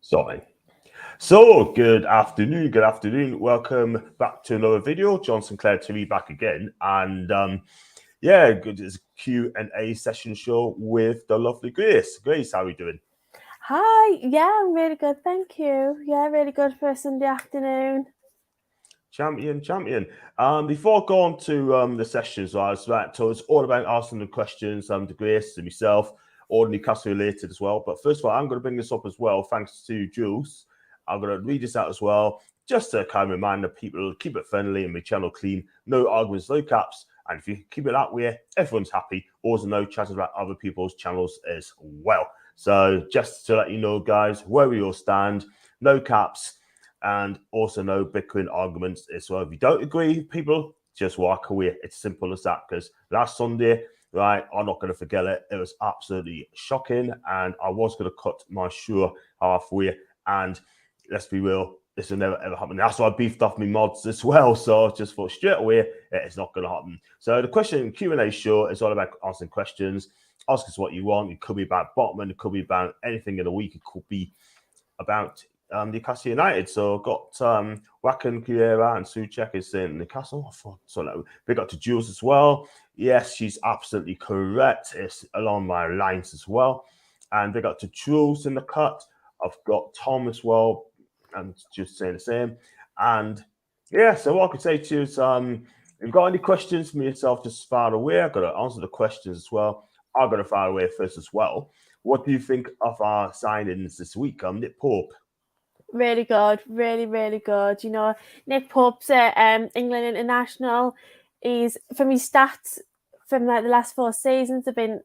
Sorry. So, good afternoon. Good afternoon. Welcome back to another video. John Sinclair TV back again. And yeah, good. It's a Q&A session show with the lovely Grace. Grace, how are you doing? Hi, yeah, I'm really good, thank you. Yeah, really good for a Sunday afternoon. Champion. Before going to the sessions, I was right, so it's all about asking the questions to Grace and myself, all Newcastle related as well. But first of all, I'm going to bring this up as well, thanks to Jules. I'm going to read this out as well, just to kind of remind the people, keep it friendly and my channel clean, no arguments, no caps. And if you keep it that way, everyone's happy. Also, no chatting about other people's channels as well. So just to let you know, guys, where we all stand, no caps, and also no bickering arguments as well. If you don't agree, people, just walk away. It's simple as that. Because last Sunday, right, I'm not going to forget it. It was absolutely shocking, and I was going to cut my shoe halfway. And let's be real, this will never ever happen. That's why I beefed off my mods as well. So I just thought straight away, it's not going to happen. So the question Q&A show is all about answering questions. Ask us what you want. It could be about Botman. It could be about anything in the week. It could be about Newcastle United. So got Wacken, Kiera, and Suchek is in Newcastle. I thought so. No, big up to Jules as well. Yes, she's absolutely correct. It's along my lines as well. And big up to Jules in the cut. I've got Tom as well. I'm just saying the same. And yeah, so what I could say to you is, if you've got any questions for me yourself, just fire away. I've got to answer the questions as well. I've got to fire away first as well. What do you think of our signings this week? Nick Pope. Really good, really good. You know, Nick Pope's England international. He's from his stats from like the last 4 seasons have been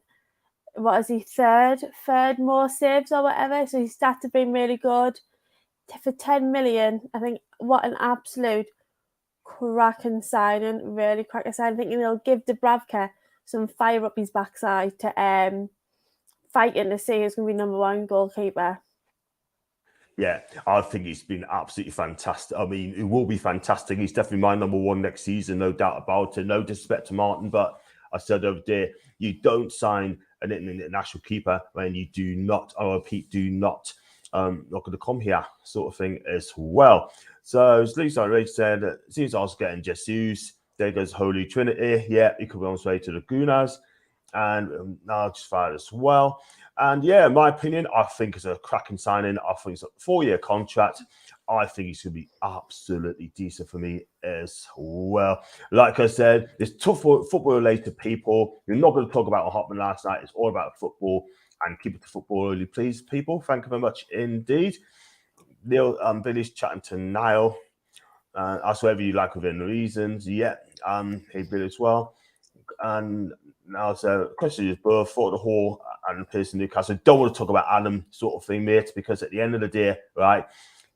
what is he third more saves or whatever. So his stats have been really good. For 10 million, I think what an absolute cracking signing, really cracking signing. I think he'll give Dubravka some fire up his backside to fighting to see who's going to be number one goalkeeper. Yeah, I think he's been absolutely fantastic. I mean, it will be fantastic. He's definitely my number one next season, no doubt about it. No disrespect to Martin, but I said over there, you don't sign an international keeper when you do not, I repeat, do not, not going to come here, sort of thing as well. So, as Lisa already said, it seems I was getting Jesus. There goes Holy Trinity. Yeah, he could be on his way to the Gunas. And now just fired as well. And yeah, in my opinion, I think it's a cracking signing. I think it's a 4-year contract. I think he's going to be absolutely decent for me as well. Like I said, it's tough for football-related people. You're not going to talk about what happened last night. It's all about football. And keep it to football early, please, people. Thank you very much indeed. Neil Billy's chatting to Niall. Ask whatever you like within reasons. Yeah, hey, Bill as well. And now, so question is both for the whole and Pearce in Newcastle. Don't want to talk about Adam sort of thing, mate, because at the end of the day, right,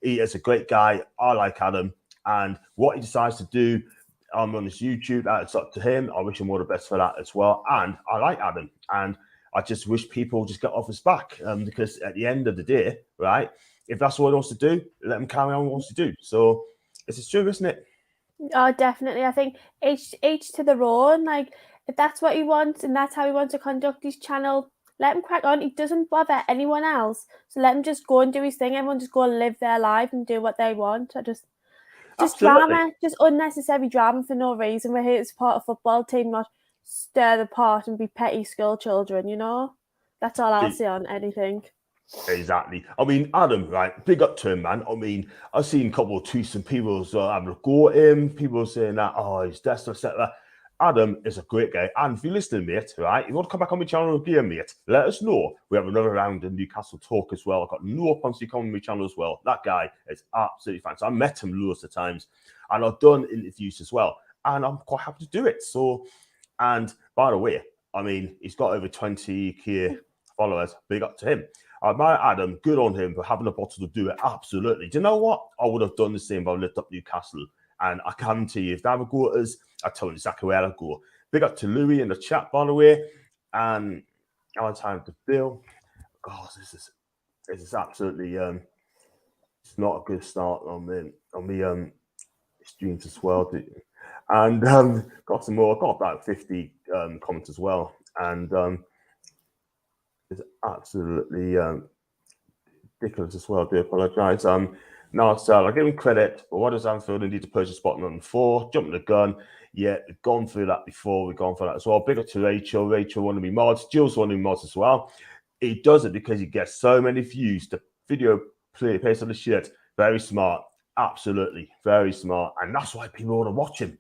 he is a great guy. I like Adam, and what he decides to do on his YouTube, it's up to him. I wish him all the best for that as well. And I like Adam, and I just wish people just get off his back, because at the end of the day, right, if that's what he wants to do, let him carry on what he wants to do. So it's true, isn't it? Oh, definitely. I think each to their own. Like, if that's what he wants and that's how he wants to conduct his channel, let him crack on. He doesn't bother anyone else. So let him just go and do his thing. Everyone just go and live their life and do what they want. Just Absolutely. drama, just unnecessary drama for no reason. We're here to support a football team, not stir the pot and be petty school children, you know? That's all I'll say on anything. Exactly. I mean, Adam, right? Big up to him, man. I mean, I've seen a couple of tweets and people having a go at him. People saying that, oh, he's this, etc. Adam is a great guy. And if you're listening, mate, right? If you want to come back on my channel again, mate, let us know. We have another round in Newcastle talk as well. I've got no plans to come on my channel as well. That guy is absolutely fantastic. I met him loads of times and I've done interviews as well. And I'm quite happy to do it. So, and by the way, I mean, he's got over 20k followers. Big up to him. My Adam, good on him for having a bottle to do it. Absolutely. Do you know what? I would have done the same if I lived up Newcastle. And I guarantee you, if they have a go at us, I tell you exactly where I go. Big up to Louis in the chat, by the way. And our time to Bill. God, this is absolutely it's not a good start on the streams as well. And got some more. Got about 50 comments as well. And it's absolutely ridiculous as well. I do apologise. No, so I give him credit, but what does Anfield need to purchase spot on 4? Jumping the gun. Yeah, we've gone through that before. We've gone through that as well. Big up to Rachel. Rachel wanted to be mods. Jill's wanted to be mods as well. He does it because he gets so many views. The video based on the shit. Very smart. Absolutely. Very smart. And that's why people want to watch him.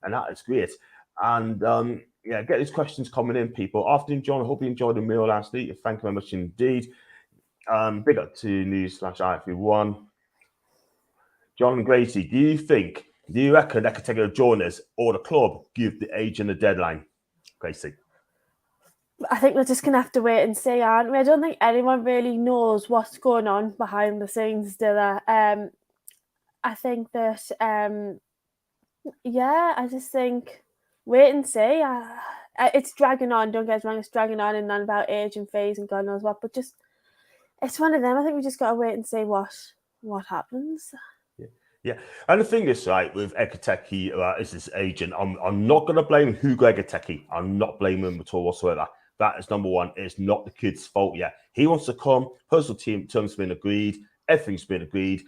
And that is great. And yeah, get these questions coming in, people. Afternoon, John. I hope you enjoyed the meal last week. Thank you very much indeed. Big up to news/IFU1. John Gracie, do you reckon that could take a joiners or the club give the agent a deadline? Gracie. I think we're just going to have to wait and see, aren't we? I don't think anyone really knows what's going on behind the scenes, do they? I think that, I just think wait and see. It's dragging on, don't get us wrong, it's dragging on and on about agent fees and God knows what, but just, it's one of them. I think we just got to wait and see what happens. Yeah, and the thing is, right, with Ekateki as his agent, I'm not going to blame Hugo Ekateki. I'm not blaming him at all whatsoever. That is number one. It's not the kid's fault yet. He wants to come. Personal team terms have been agreed. Everything's been agreed.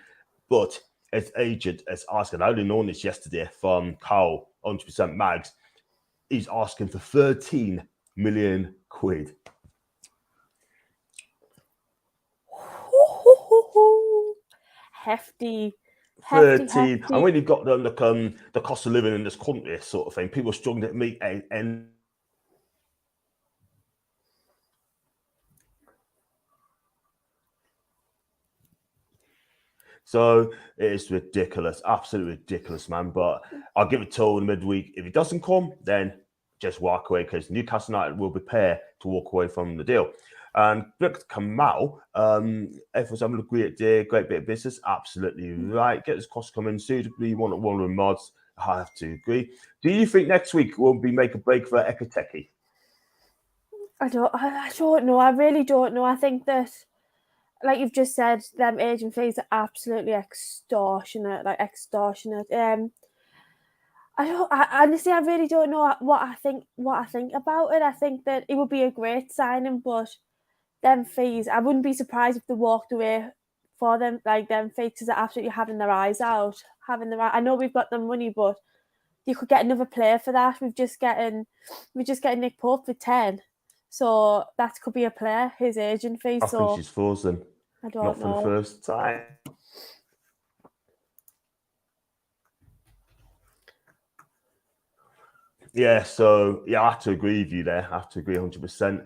But his agent is asking, I only known this yesterday from Howe, 100% Mags. He's asking for 13 million quid. Hefty. 13. And when you've got the cost of living in this country, sort of thing, people are struggling to meet and so it's ridiculous, absolutely ridiculous, man. But I'll give it till the midweek. If it doesn't come, then just walk away because Newcastle United will prepare to walk away from the deal. And look, Kamal, everyone's having a great day, great bit of business. Absolutely right. Get this cost coming suitably. One of the mods. I have to agree. Do you think next week will be make a break for Ekateki? I don't know. I really don't know. I think that, like you've just said, them agent fees are absolutely extortionate. Honestly, I really don't know what I think about it. I think that it would be a great signing, but them fees, I wouldn't be surprised if they walked away for them, like them fees, because they're absolutely having their eyes out. I know we've got the money, but you could get another player for that. We're just getting Nick Pope for 10. So that could be a player, his agent fee. I think she's frozen. I don't Not know. for the first time. Yeah, so yeah, I have to agree with you there. I have to agree 100%.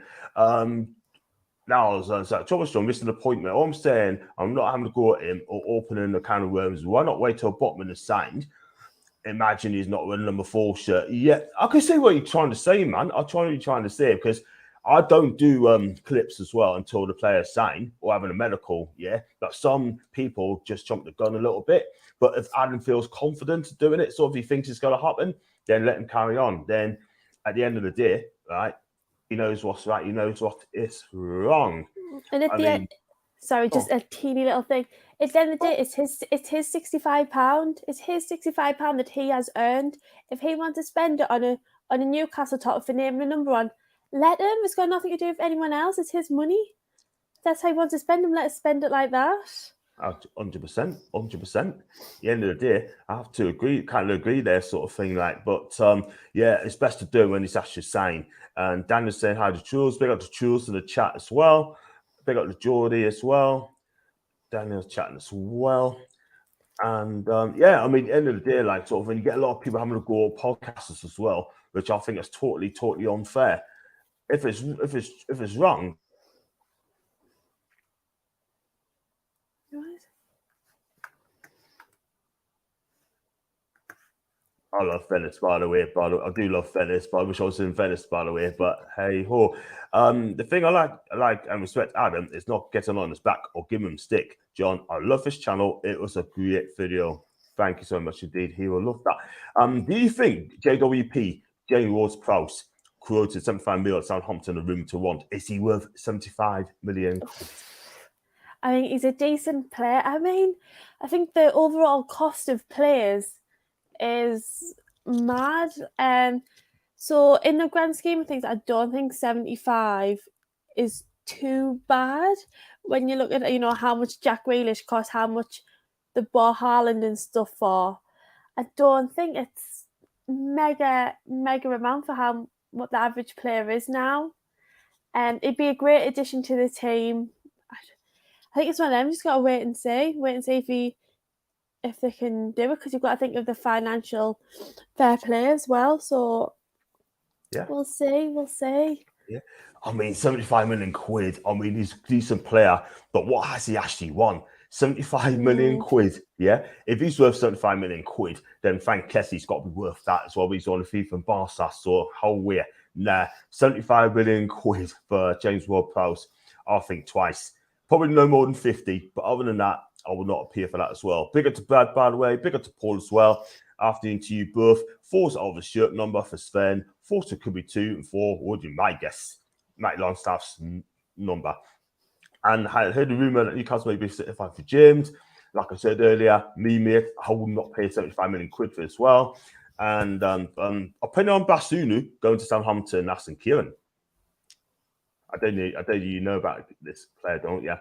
Now, Thomas John missing the point, mate. All I'm saying, I'm not having to go at him or opening the can of worms. Why not wait till Botman is signed? Imagine he's not wearing number 4 shirt. Yeah, I can see what you're trying to say, man. I'm trying to say because I don't do clips as well until the players sign or having a medical. Yeah, but some people just jump the gun a little bit. But if Adam feels confident doing it, so if he thinks it's going to happen, then let him carry on. Then at the end of the day, right, he knows what's right. He knows what is wrong. And at the end, sorry, just a teeny little thing. At the end of the day, it's his £65. It's his £65 that he has earned. If he wants to spend it on a Newcastle top for naming a number on, let him. It's got nothing to do with anyone else. It's his money. That's how he wants to spend them. Let us spend it like that. 100%. At the end of the day, I have to kind of agree there, sort of thing. But yeah, it's best to do it when it's actually signed. And Daniel's saying hi to Jules. Big up to Jules in the chat as well. Big up to Geordie as well. Daniel's chatting as well. And yeah, I mean, at the end of the day, sort of when you get a lot of people having to go podcasters as well, which I think is totally unfair. If it's wrong. I love Venice, by the way. I do love Venice, but I wish I was in Venice, by the way. But hey ho. The thing I like and respect Adam is not getting on his back or giving him stick. John, I love this channel. It was a great video. Thank you so much indeed. He will love that. Do you think JWP, Jamie Ward-Prowse, quoted 75 million at Southampton a room to want? Is he worth 75 million? I mean, he's a decent player. I mean, I think the overall cost of players is mad. So in the grand scheme of things, I don't think 75 is too bad when you look at, you know, how much Jack Grealish cost, how much the bought Haaland and stuff for. I don't think it's mega amount for what the average player is now. It'd be a great addition to the team. I think it's one of them. Just got to wait and see if they can do it, because you've got to think of the financial fair play as well. So yeah, we'll see. Yeah, I mean, 75 million quid. I mean, he's a decent player, but what has he actually won? 75 million quid. Yeah, if he's worth 75 million quid, then Frank Kessie's got to be worth that as well. He's on the FIFA and Barca, so how weird. Nah, 75 million quid for James Ward-Prowse. I'll think twice. Probably no more than 50, but other than that, I will not appear for that as well. Bigger to Brad, by the way. Bigger to Paul as well. After the interview, both. 4's out of the shirt number for Sven. 4 could be 2 and 4 would you might guess. Matt Longstaff's number. And I heard the rumour that Newcastle may be certified for James. Like I said earlier, mate, I will not pay 75 million quid for it as well. And I'll put on Basunu going to Southampton, Aston Kieran. I don't know you know about this player, don't you?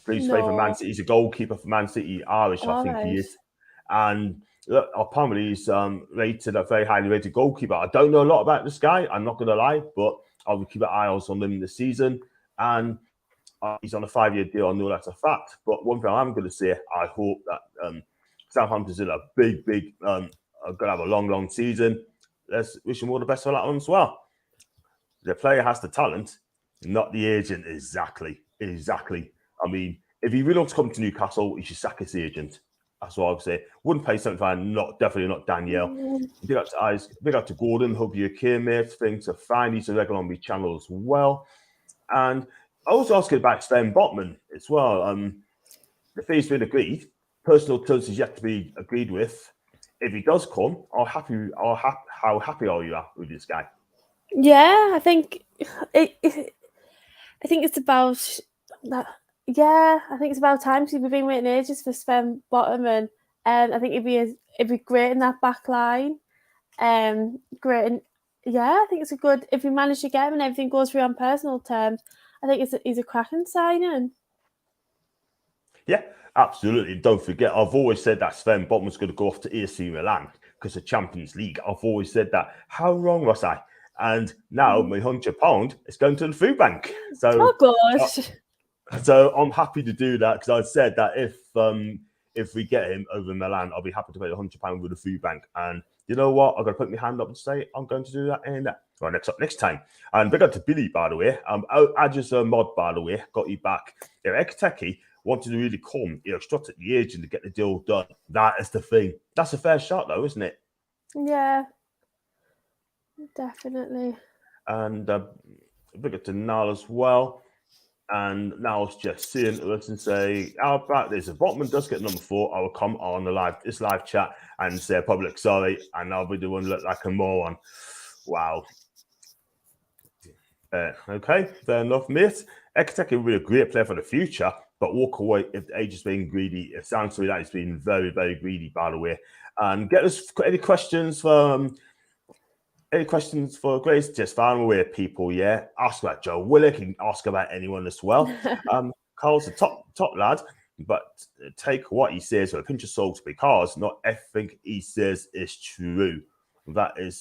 Please play for Man City. He's a goalkeeper for Man City, Irish, I think he is. And look, apparently he's rated a very highly rated goalkeeper. I don't know a lot about this guy, I'm not going to lie, but I will keep an eye on him this season. And he's on a 5-year deal. I know that's a fact. But one thing I'm going to say, I hope that Southampton's in a big, going to have a long season. Let's wish him all the best for that one as well. The player has the talent, not the agent. Exactly. I mean, if he really wants to come to Newcastle, he should sack his agent. That's what I would say. Wouldn't pay 75, definitely not Danielle. Big up to Gordon. Hope you're okay, mate. Things are fine. He's a regular on my channel as well. And I was asking about Sven Botman as well. The fee's been agreed. Personal terms is yet to be agreed with. If he does come, how happy are you with this guy? Yeah, I think it's about that. Yeah, I think it's about time. We've been waiting ages for Sven Botman, and I think it'd be great in that back line. Great, and yeah, I think it's a good. If we manage to get him and everything goes through on personal terms, I think he's a cracking signing. Yeah, absolutely. Don't forget, I've always said that Sven Botman's going to go off to AC Milan because of Champions League. I've always said that. How wrong was I? And now my £100 is going to the food bank. So, oh gosh. So I'm happy to do that because I said that if we get him over Milan, I'll be happy to pay £100 with the food bank. And you know what? I'm going to put my hand up and say I'm going to do that and that. Right, next time. And big up to Billy, by the way. I just mod, by the way, got you back. If Ekiteke wanted to really come, strut at the agent to get the deal done. That is the thing. That's a fair shot, though, isn't it? Yeah, definitely. And big up to Niall as well. And now it's just seeing us and say, how about this? If Botman does get number 4, I will come on this live chat and say public sorry, and I'll be the one look like a moron. Wow. Okay, fair enough, mate. Ekiteke will be a great player for the future, but walk away if the age is being greedy. It sounds to me that he's been very, very greedy, by the way. And get us any questions for Grace? Just fire them away, people. Yeah, ask about Joe Willock. You can ask about anyone as well. Carl's a top lad, but take what he says with a pinch of salt because not everything he says is true. That is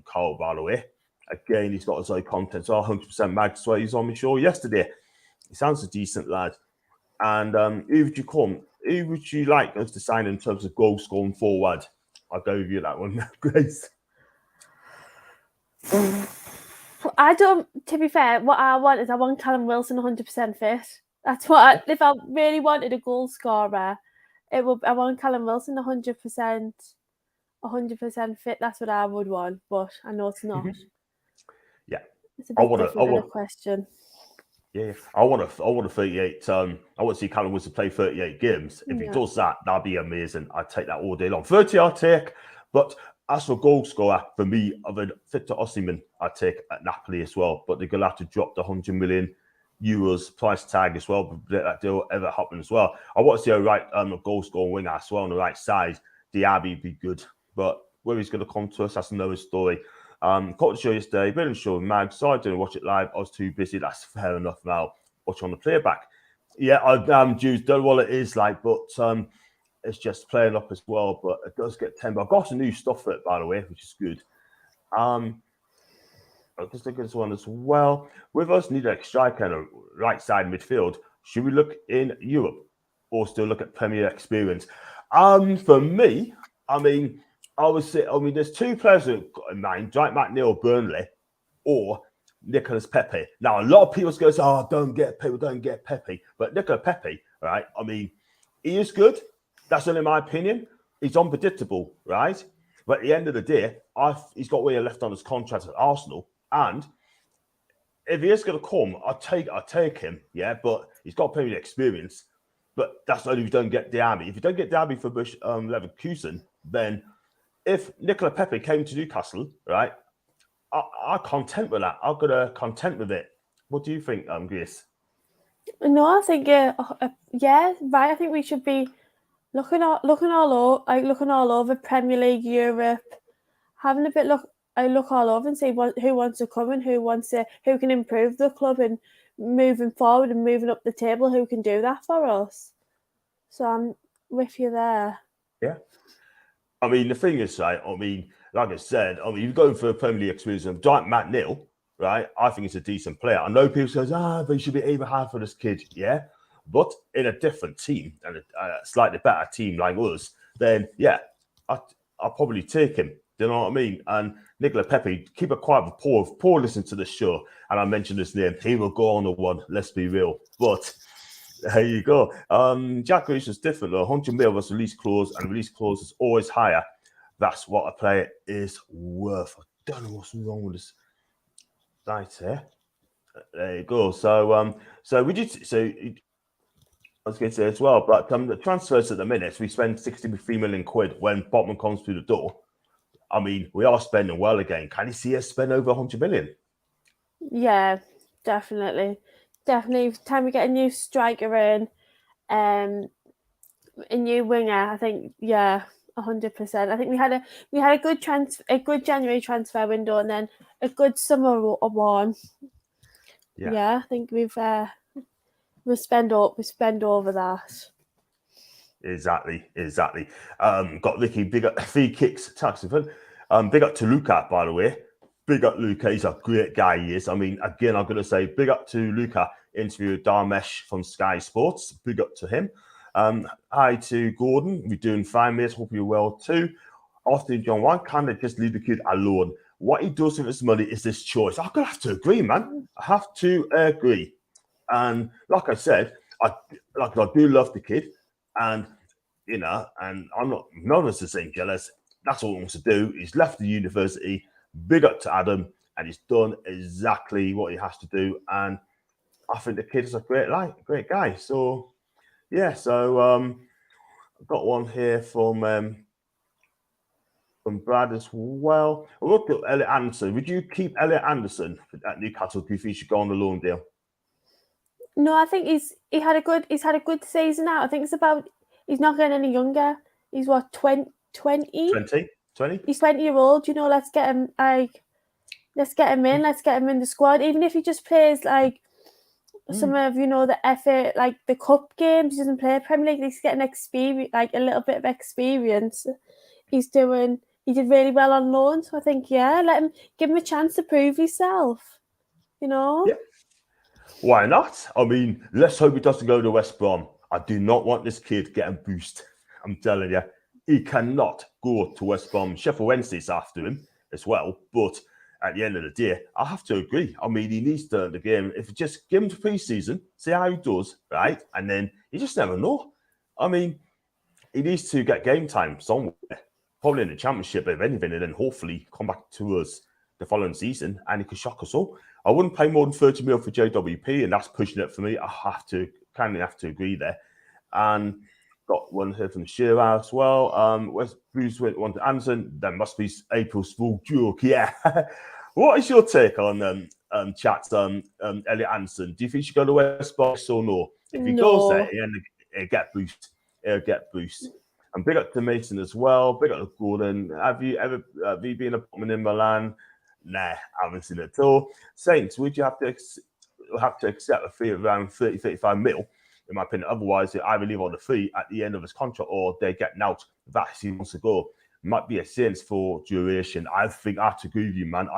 Carl, by the way. Again, he's got his own content. So 100% mag. So he's on my show yesterday. He sounds a decent lad. And who would you like us to sign in terms of goals going forward? I'll go with you that one, Grace. To be fair, what I want Callum Wilson 100% fit. That's what if I really wanted a goal scorer, I want Callum Wilson 100% fit. That's what I would want, but I know it's not. Yeah, it's a bit different question. Yeah, I want a 38. I want to see Callum Wilson play 38 games. If he does that, that'd be amazing. I'd take that all day long. 30, I'll take, but. As for goal scorer, for me, of a Victor Osimhen, I'd take at Napoli as well. But they're going to have to drop the €100 million price tag as well. Let that deal ever happen as well. I want to see a goal scoring winger as well on the right side. Diaby would be good. But where he's going to come to us, that's another story. Caught the show yesterday, been on the show with Mag, so I didn't watch it live. I was too busy. That's fair enough now. Watch on the playback. Yeah, Jews don't know what it is like, but it's just playing up as well. But it does get tempo. I've got some new stuff for it, by the way, which is good. I'll just look at this one as well. With us need a striker and a right side midfield. Should we look in Europe or still look at Premier experience? For me, I mean, there's two players in mind: Dwight McNeil, Burnley, or Nicolas Pepe. Now, a lot of people go, "Oh, don't get Pepe." But Nicolas Pepe, right? I mean, he is good. That's only my opinion. He's unpredictable, right? But at the end of the day, he's got way left on his contract at Arsenal. And if he is going to come, I'll take him, yeah. But he's got plenty of experience. But that's only if you don't get Diaby. If you don't get Diaby for Leverkusen, then if Nicola Pepe came to Newcastle, right, I'm content with that. I'm gonna content with it. What do you think, Grace? No, I think yeah, right. I think we should be looking all over Premier League, Europe, having a bit look all over and see who wants to come and who can improve the club and moving forward and moving up the table. Who can do that for us? So I'm with you there. Yeah. I mean, the thing is, right, I mean, like I said, you're going for a Premier League experience of Dwight McNeil, right? I think he's a decent player. I know people say, but he should be even higher for this kid. Yeah. But in a different team and a slightly better team like us, then, yeah, I'll probably take him. Do you know what I mean? And Nicola Pepe, keep it quiet for Paul listen to the show, and I mentioned his name. He will go on the one, let's be real. But there you go. Jack Grealish is different though. 100 mil was release clause, and release clause is always higher. That's what a player is worth. I don't know what's wrong with this. Right here. There you go. So I was going to say as well, but the transfers at the minute, we spend 63 million quid when Botman comes through the door. I mean, we are spending well again. Can you see us spend over 100 million? Yeah, definitely. Time we get a new striker in, a new winger. I think 100%. I think we had a good January transfer window and then a good summer one. Yeah, I think we spend over that. Exactly. Got Vicky big up 3 kicks, Taxiford. Big up to Luca, by the way. Big up Luca. He's a great guy. He is. I mean, again, I'm going to say big up to Luca. Interview Darmesh from Sky Sports. Big up to him. Hi to Gordon. We're doing fine, mate. Hope you're well too. Austin John, why can't they just leave the kid alone? What he does with his money is his choice. I'm going to have to agree, man. I have to agree. And like I said, I do love the kid. And, you know, and I'm not, none of us is saying jealous. That's all he wants to do. He's left the university. Big up to Adam. And he's done exactly what he has to do. And I think the kid is a great guy. So, yeah. So, I've got one here from Brad as well. Look at Elliot Anderson. Would you keep Elliot Anderson at Newcastle? Do you think he should go on the loan deal? No, I think he's had a good season out. I think it's about he's not getting any younger. He's what 20? 20? He's 20-year-old. You know, let's get him in. Let's get him in the squad. Even if he just plays like some of the FA, like the cup games. He doesn't play Premier League. He's getting experience, like a little bit of experience. He did really well on loan. So I think give him a chance to prove himself. You know. Yeah. Why not? I mean, let's hope he doesn't go to West Brom. I do not want this kid getting boosted. I'm telling you, he cannot go to West Brom. Sheffield Wednesday's after him as well. But at the end of the day, I have to agree. I mean, he needs to learn the game. If you just give him to pre-season, see how he does, right? And then you just never know. I mean, he needs to get game time somewhere, probably in the Championship, if anything, and then hopefully come back to us the following season and he could shock us all. I wouldn't pay more than 30 mil for JWP, and that's pushing it for me. I have to agree there. And got one here from Shearer as well. West Bruce went to Anderson. There must be April's full joke. Yeah. What is your take on chat, Elliot Anderson? Do you think he should go to West Box or no? If he goes there, he'll get boost. And big up to Mason as well. Big up to Gordon. Have you been a Botman in Milan? Nah, I haven't seen it at all. Saints, would you have to accept a fee of around 30, 35 mil, in my opinion? Otherwise, they either leave on the fee at the end of his contract or they get out. That he wants to go. Might be a sense for duration. I think I have to agree with you, man.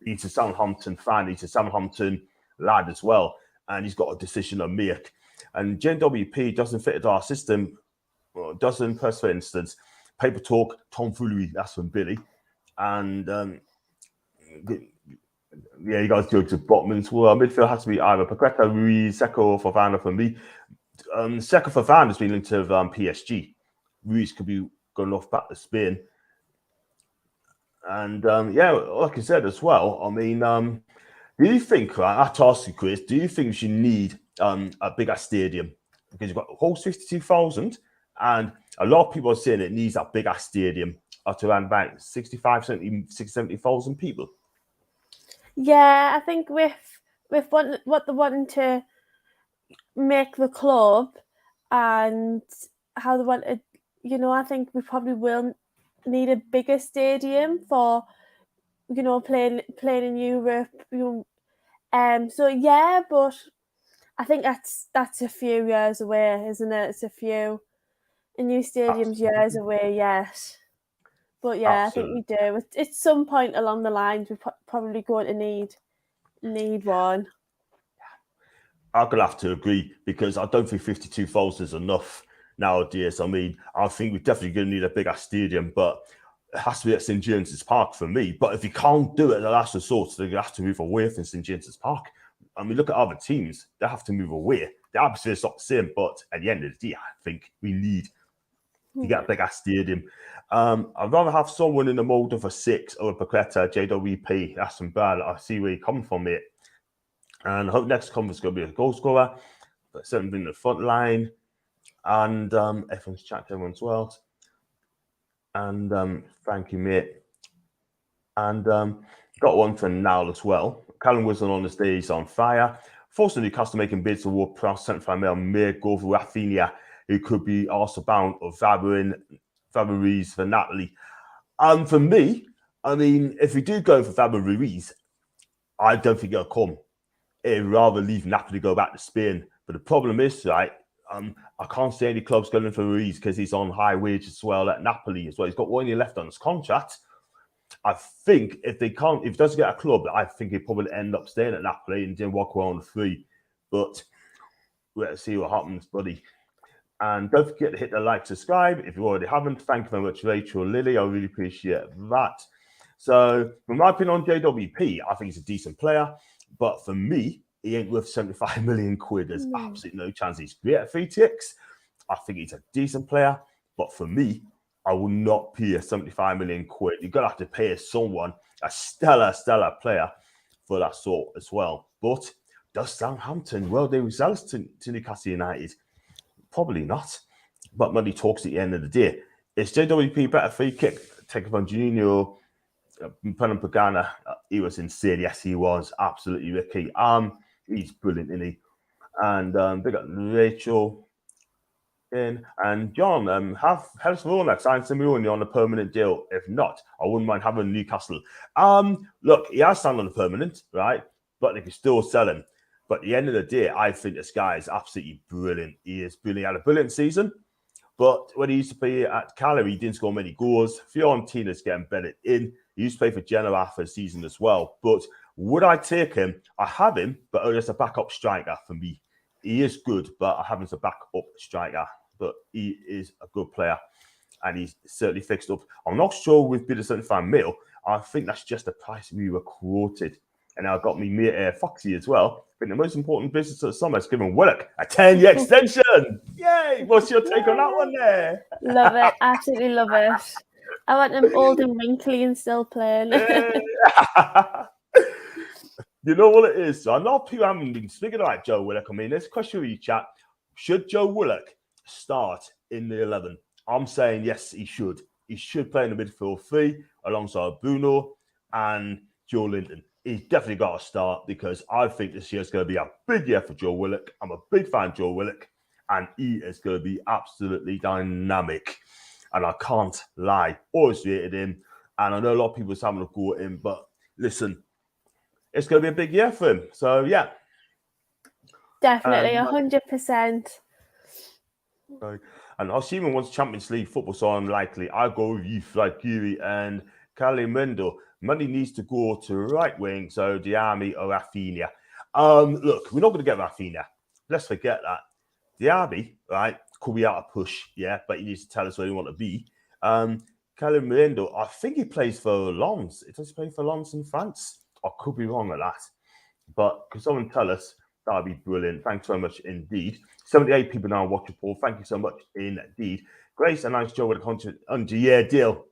He's a Southampton fan. He's a Southampton lad as well. And he's got a decision to make. And JWP doesn't fit into our system. Well, doesn't, for instance, paper talk, tomfoolery, that's from Billy. And yeah, you guys jokes at Botman's. Well, midfield has to be either Paqueta, Ruiz, Seco, Fofana for me. Seco Fofana has been linked to PSG. Ruiz could be going off back to Spain. And yeah, like I said as well, I mean, do you think, right, I have to ask you, Chris, do you think you need a bigger stadium? Because you've got the whole 52,000, and a lot of people are saying it needs a bigger stadium up to around about 70,000 people. Yeah, I think with what they're wanting to make the club and how they want to, you know, I think we probably will need a bigger stadium for, you know, playing in Europe. So yeah, but I think that's a few years away, isn't it? It's a new stadium's years away yet. But yeah, absolutely. I think we do. At some point along the lines, we're probably going to need one. I'm going to have to agree, because I don't think 52,000 is enough nowadays. I mean, I think we're definitely going to need a bigger stadium, but it has to be at St. James's Park for me. But if you can't do it at the last resort, they're going to have to move away from St. James's Park. I mean, look at other teams. They have to move away. The atmosphere is not the same, but at the end of the day, I think we need to get a bigger stadium. I'd rather have someone in the mold of a 6 or a Paqueta, JWP. That's some bad. I see where you're coming from, mate. And I hope next conference is going to be a goal scorer, but certainly in the front line. And everyone's chatting, everyone's well. And thank you, mate. And got one for Niall as well. Callum Wilson on the stage on fire. Forcing Newcastle making bids toward Prowse 75 mil may go for Rafinha, who could be also bound, or Ruiz for Napoli. For me, I mean, if we do go for Ruiz, I don't think it'll come. I'd rather leave Napoli go back to Spain. But the problem is, right, I can't see any clubs going for Ruiz because he's on high wages as well at Napoli as well. He's got 1 year left on his contract. I think if he doesn't get a club, I think he'll probably end up staying at Napoli and then walk away on free. But let's see what happens, buddy. And don't forget to hit the like, subscribe if you already haven't. Thank you very much, Rachel Lily. I really appreciate that. So, from my opinion on JWP, I think he's a decent player. But for me, he ain't worth 75 million quid. There's absolutely no chance he's great at free kicks. I think he's a decent player. But for me, I will not pay a 75 million quid. You're going to have to pay someone, a stellar player, for that sort as well. But does Southampton, will they resell to Newcastle United? Probably not. But money talks at the end of the day. Is JWP better free kick? Take from Juninho, Penn Pagana, he was insane. Yes, he was. Absolutely, Ricky. He's brilliant, isn't he? And big up Rachel in. And John, have Hellas sign Simeone on a permanent deal. If not, I wouldn't mind having Newcastle. Look, he has signed on a permanent, right? But they can still sell him. But at the end of the day, I think this guy is absolutely brilliant. He is brilliant. He had a brilliant season. But when he used to play at Cagliari, he didn't score many goals. Fiorentina's getting bedded in. He used to play for Genoa for a season as well. But would I take him? I have him, but only as a backup striker for me. He is good, but I have him as a backup striker. But he is a good player, and he's certainly fixed up. I'm not sure with bid of 75 mil. I think that's just the price we were quoted. And I got me mate Foxy as well. I think the most important business of the summer is giving Willock a 10-year extension. Yay! What's your take on that one there? Love it. Absolutely love it. I want him old and wrinkly and still playing. You know what it is? So a lot of people haven't been speaking about Joe Willock. I mean, there's a question for you, chat. Should Joe Willock start in the 11? I'm saying yes, he should. He should play in the midfield 3 alongside Bruno and Joe Linton. He's definitely got to start because I think this year's going to be a big year for Joe Willock. I'm a big fan of Joe Willock, and he is going to be absolutely dynamic. And I can't lie. Always rated him. And I know a lot of people are having a go at him, but listen, it's going to be a big year for him. So, yeah. Definitely, 100%. And assuming once Champions League football so unlikely, I go with youth like Yuri and Kalimendo. Money needs to go to right wing, so Diami or Rafinha. Look, we're not going to get Rafinha. Let's forget that. Diami, right, could be out of push, yeah, but he needs to tell us where he want to be. Kalimendo, I think he plays for Lens. Does he play for Lens in France? I could be wrong at that. But could someone tell us? That'd be brilliant. Thanks so much indeed. 78 people now watching, Paul. Thank you so much indeed. Grace, a nice job with a contract under year deal.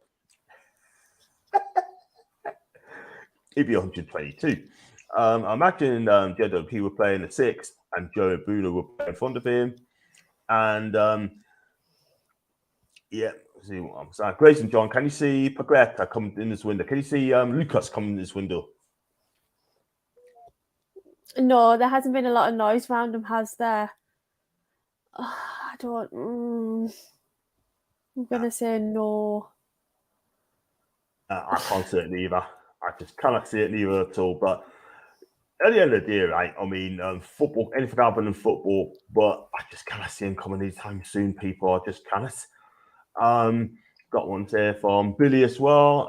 He'd be 122. I imagine Jeddo P were playing the 6 and Joe and Bruno were playing in front of him. And yeah, see what I'm saying. Grace and John, can you see Pagreta coming in this window? Can you see Lucas coming in this window? No, there hasn't been a lot of noise around him, has there? Oh, I don't. I'm going to say no. I can't see it neither. I just cannot see it neither at all. But at the end of the day, right, I mean, football, anything can happen in football, but I just cannot see him coming anytime soon, people. I just cannot. Got one there from Billy as well.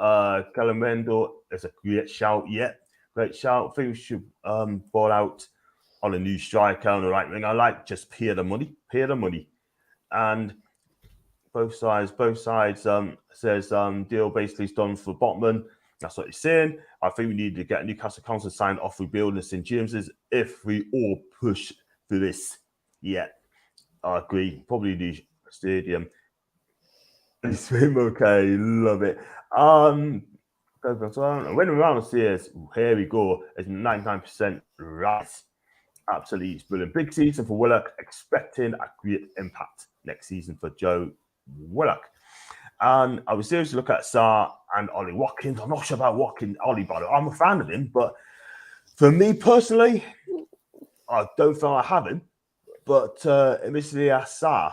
Calamendo is a great shout. Yeah, great shout. I think we should ball out on a new striker on the right wing. I like just pay the money. And both sides says deal basically is done for Botman. That's what he's saying. I think we need to get Newcastle Council signed off rebuilding St James's if we all push for this. Yeah, I agree. Probably the stadium. Swim okay, love it. When around says, here we go. It's 99% right. Absolutely, it's brilliant. Big season for Willock. Expecting a great impact next season for Joe Willock. And I was seriously looking at Sarr and Ollie Watkins. I'm not sure about Ollie, but I'm a fan of him. But for me personally, I don't feel I have him. But initially, Sarr,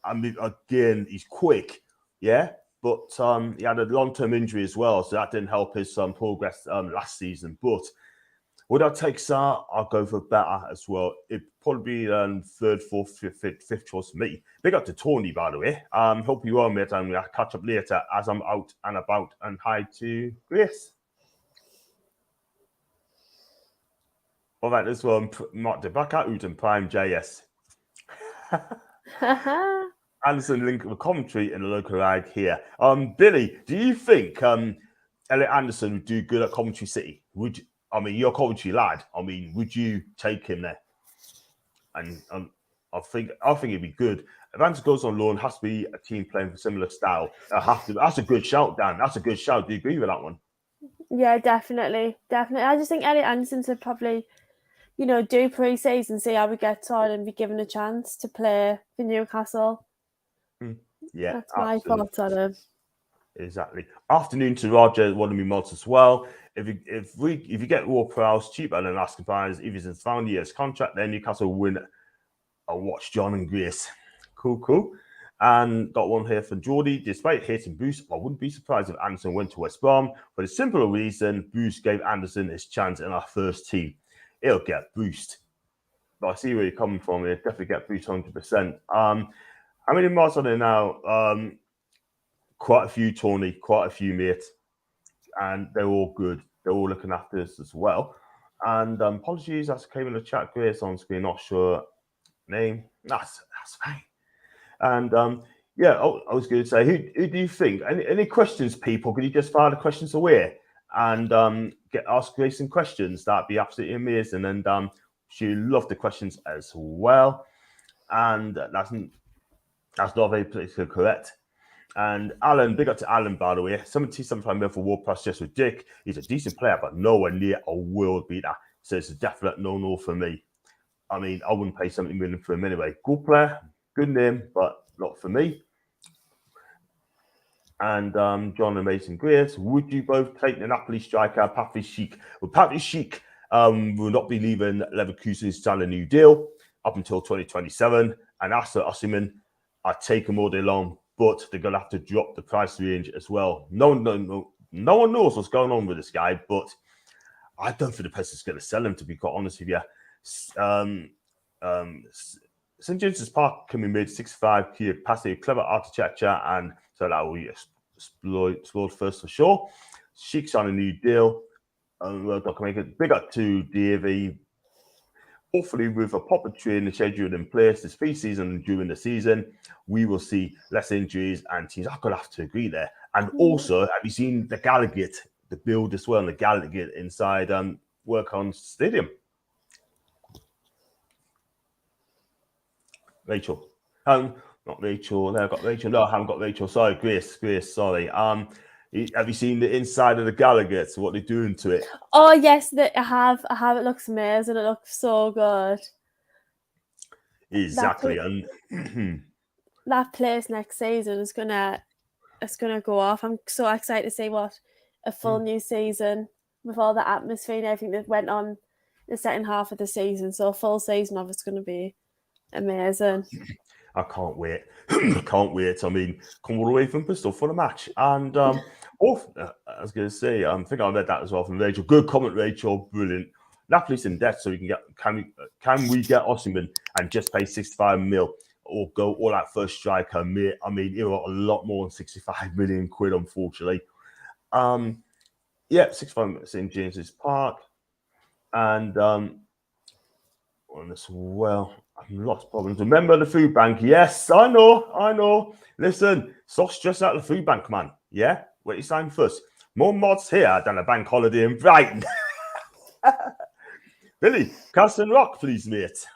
I mean, again, he's quick, yeah. But he had a long-term injury as well, so that didn't help his progress last season. But would I take Sarr? I'll go for better as well. It'd probably be third, fourth, fifth choice for me. Big up to Tony, by the way. Hope you are, mate, and we'll catch up later as I'm out and about. And hi to Grace. All right, this one, Mark de Baca, Uten Prime JS. Anderson link with commentary in the local rag here. Billy, do you think Elliot Anderson would do good at Coventry City? You're a Coventry lad. Would you take him there? And I think it'd be good. If Anderson goes on loan, has to be a team playing for similar style. That's a good shout, Dan. That's a good shout. Do you agree with that one? Yeah, definitely. I just think Elliot Anderson should probably, do pre-season, see how he gets on, and be given a chance to play for Newcastle. Yeah, that's my thoughts on him. Exactly. Afternoon to Roger, one of my mods as well. If you get Ward-Prowse cheaper than asking price, if he's in final year's contract, then Newcastle will win. I'll watch John and Grace. Cool. And got one here from Geordie. Despite hating Bruce, I wouldn't be surprised if Anderson went to West Brom for the simple reason Bruce gave Anderson his chance in our first team. He'll get Bruce. But I see where you're coming from. He'll definitely get Bruce 100%. How many mods are there now? Quite a few, Tony. Quite a few, mate. And they're all good. They're all looking after us as well. And apologies, as came in the chat, Grace on screen, not sure name. That's fine. And I was going to say, who do you think? Any questions, people? Could you just fire the questions away and ask Grace some questions? That'd be absolutely amazing. And she loved the questions as well. And that's not very politically correct. And Alan, big up to Alan, by the way. 75 mil for Ward-Prowse just with Dick. He's a decent player, but nowhere near a world beater. So it's a definite no for me. I wouldn't pay 70 million for him anyway. Good player, good name, but not for me. And John and Mason Grace, would you both take the Napoli striker, Patrick Schick? Well, Patrick Schick will not be leaving Leverkusen to sign a new deal up until 2027. And after Osimhen, I'd take him all day long. But they're going to have to drop the price range as well. No. No one knows what's going on with this guy, but I don't think the press is going to sell him, to be quite honest with you. St. James's Park can be made 65 key capacity, clever architecture, and so that will be explored first for sure. Sheik's on a new deal. World Cup can make it big up to Davey. Hopefully, with a proper training schedule in place this pre-season and during the season, we will see less injuries and teams. I'm going to have to agree there. And also, have you seen the Gallagher, the build as well, and the Gallagher inside work on stadium? Rachel. Not Rachel. There, I've got Rachel. No, I haven't got Rachel. Sorry, Grace, sorry. Have you seen the inside of the Gallagher? So what they're doing to it? Oh yes, I have. It looks amazing. It looks so good. Exactly, and that place next season is gonna go off. I'm so excited to see what a full new season with all the atmosphere and everything that went on the second half of the season. So a full season of it's going to be amazing. I can't wait. I can't wait. I mean, come all the way from Bristol for the match. And I was going to say, I think I read that as well from Rachel. Good comment, Rachel. Brilliant. Napoli's in debt, so we can get. Can we get Osimhen and just pay 65 mil or go all out first striker? I mean, it was a lot more than 65 million quid, unfortunately. 65 at St. James's Park, and as well. Lots of problems. Remember the food bank? Yes, I know. Listen, stop stress out the food bank, man. Yeah? Wait, you sign first. More mods here than a bank holiday in Brighton. Billy, Castle Rock, please, mate.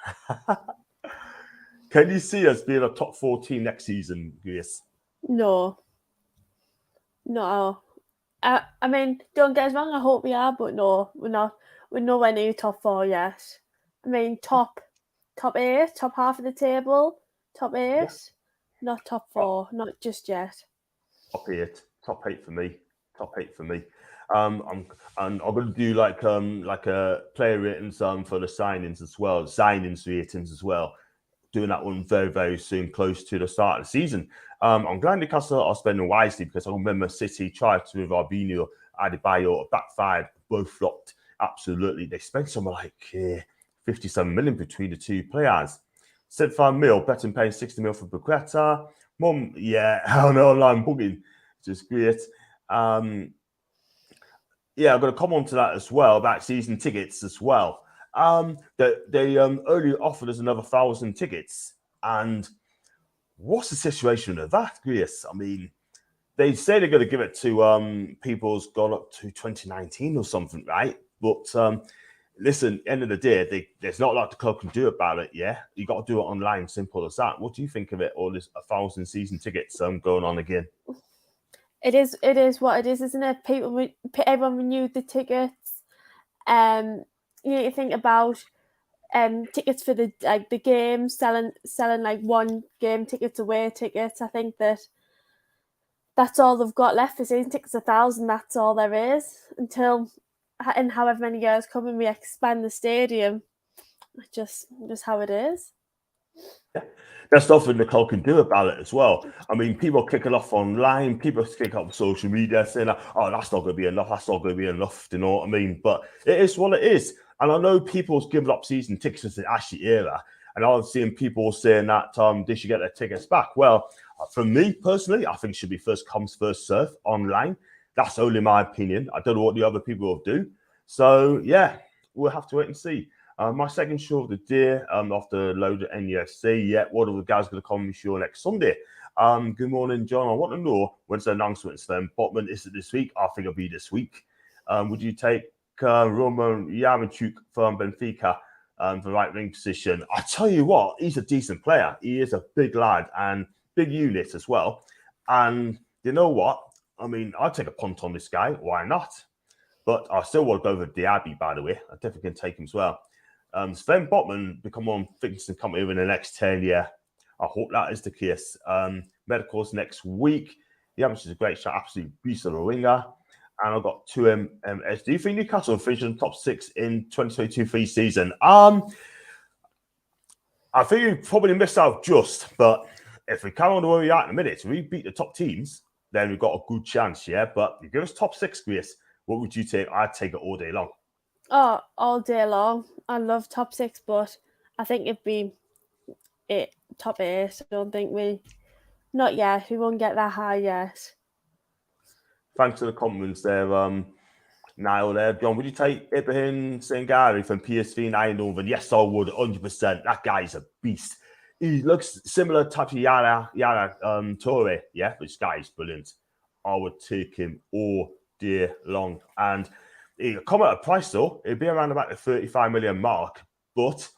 Can you see us being a top 4 team next season, Grace? No. I mean, don't get us wrong, I hope we are, but no, we're not. We're nowhere near top 4 yet. I mean, top 8, top half of the table, top 8, yeah. Not top 4, not just yet. Top 8 for me. I'm going to do like a player ratings for the signings ratings as well. Doing that one very, very soon, close to the start of the season. I'm glad Newcastle are spending wisely because I remember City tried to with Albino, Adebayo, back 5, both flopped. Absolutely, they spent something like 57 million between the two players. 75 mil, better than paying 60 mil for Buqueta. Mum, on online booking, just great. I'm going to come on to that as well about season tickets as well. They only offered us another 1,000 tickets, and what's the situation of that, Grace? I mean, they say they're going to give it to people's gone up to 2019 or something, right? But listen, end of the day, there's not a lot the club can do about it. Yeah, you got to do it online, simple as that. What do you think of it? All this 1,000 season tickets going on again? It is what it is, isn't it? Everyone renewed the tickets. You need to think about tickets for the games, selling like one game tickets, away tickets. I think that's all they've got left for season tickets. 1,000. That's all there is until. In however many years come and we expand the stadium. Just how it is. Yeah. There's nothing the club can do about it as well. I mean, people kick it off online, people kick off social media saying, oh, that's not going to be enough, you know what I mean? But it is what it is. And I know people's given up season tickets since the Ashley era. And I've seen people saying that they should get their tickets back. Well, for me personally, I think it should be first comes, first serve online. That's only my opinion. I don't know what the other people will do. So, yeah, we'll have to wait and see. My second show of the day, after load of NUFC, what are the guys going to come on the show next Sunday? Good morning, John. I want to know when's the announcement, Sven Botman. Is it this week? I think it'll be this week. Would you take Roman Yaremchuk from Benfica for the right wing position? I tell you what, he's a decent player. He is a big lad and big unit as well. And you know what? I mean, I'd take a punt on this guy. Why not? But I still want to go with Diaby, by the way. I definitely can take him as well. Sven Botman become on fitness and company in the next 10 years. I hope that is the case. Medicals next week. Yeah, which is a great shot. Absolutely beast of a winger. And I've got 2 MS. Do you think Newcastle will finish in the top 6 in 2022 season? I think you probably missed out just, but if we carry on the way we are in a minute, we beat the top teams. then we've got a good chance, yeah? But you give us top 6, Grace, what would you take? I'd take it all day long. Oh, all day long. I love top 6, but I think it'd be top 8. I don't think not yet. We won't get that high yet. Thanks for the compliments there, Niall there. John, would you take Ibrahim Sengari from PSV Eindhoven? Yes, I would, 100%. That guy's a beast. He looks similar type to Yara Toure, yeah? This guy's brilliant. I would take him all day long. And he'll come at a price, though. It'd be around about the 35 million mark. But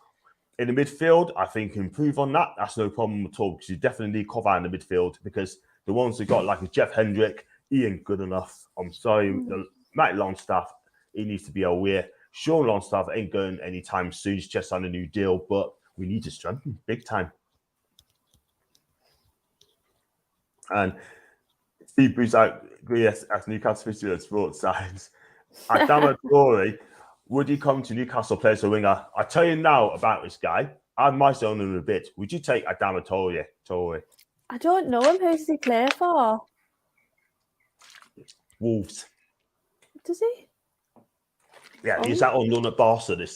in the midfield, I think improve on that. That's no problem at all, because you definitely need cover in the midfield, because the ones that got like a Jeff Hendrick, he ain't good enough. I'm sorry. Matt Longstaff, he needs to be aware. Sean Longstaff ain't going anytime soon. He's just on a new deal, but we need to strengthen big time. And Steve Bruce agree as Newcastle Midfield Sports Science. Adama Traore, would he come to Newcastle play as a winger? I tell you now about this guy. I might own him a bit. Would you take Adama Traore? I don't know him. Who does he play for? Wolves. Does he? Yeah, he's out on loan at Barca in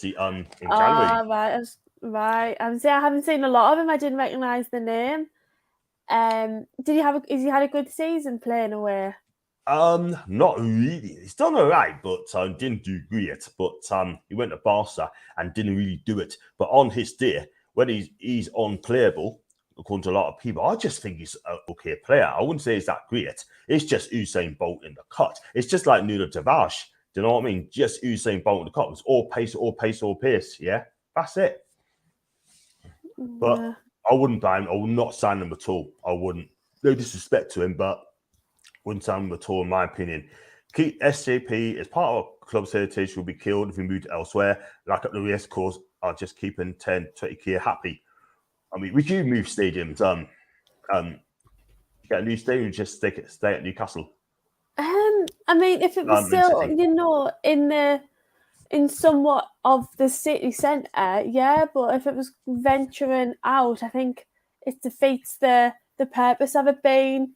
January. Right. I haven't seen a lot of him. I didn't recognise the name. Has he had a good season playing away? Not really. He's done all right, but didn't do great. But he went to Barca and didn't really do it. But on his day, when he's unplayable, according to a lot of people, I just think he's an okay player. I wouldn't say he's that great. It's just Usain Bolt in the cut. It's just like Nuno Tavares. Do you know what I mean? Just Usain Bolt in the cut. It's all pace. Yeah, that's it. But I wouldn't buy him. I would not sign him at all. I wouldn't. No disrespect to him, but wouldn't sign him at all, in my opinion. Keep SJP as part of club's heritage will be killed if we moved elsewhere. Like at the race course, I'll just keep him 10, 20k happy. I mean, would you move stadiums? Get a new stadium, just stay at Newcastle. I mean, if it was still, in somewhat of the city centre, yeah. But if it was venturing out, I think it defeats the purpose of it being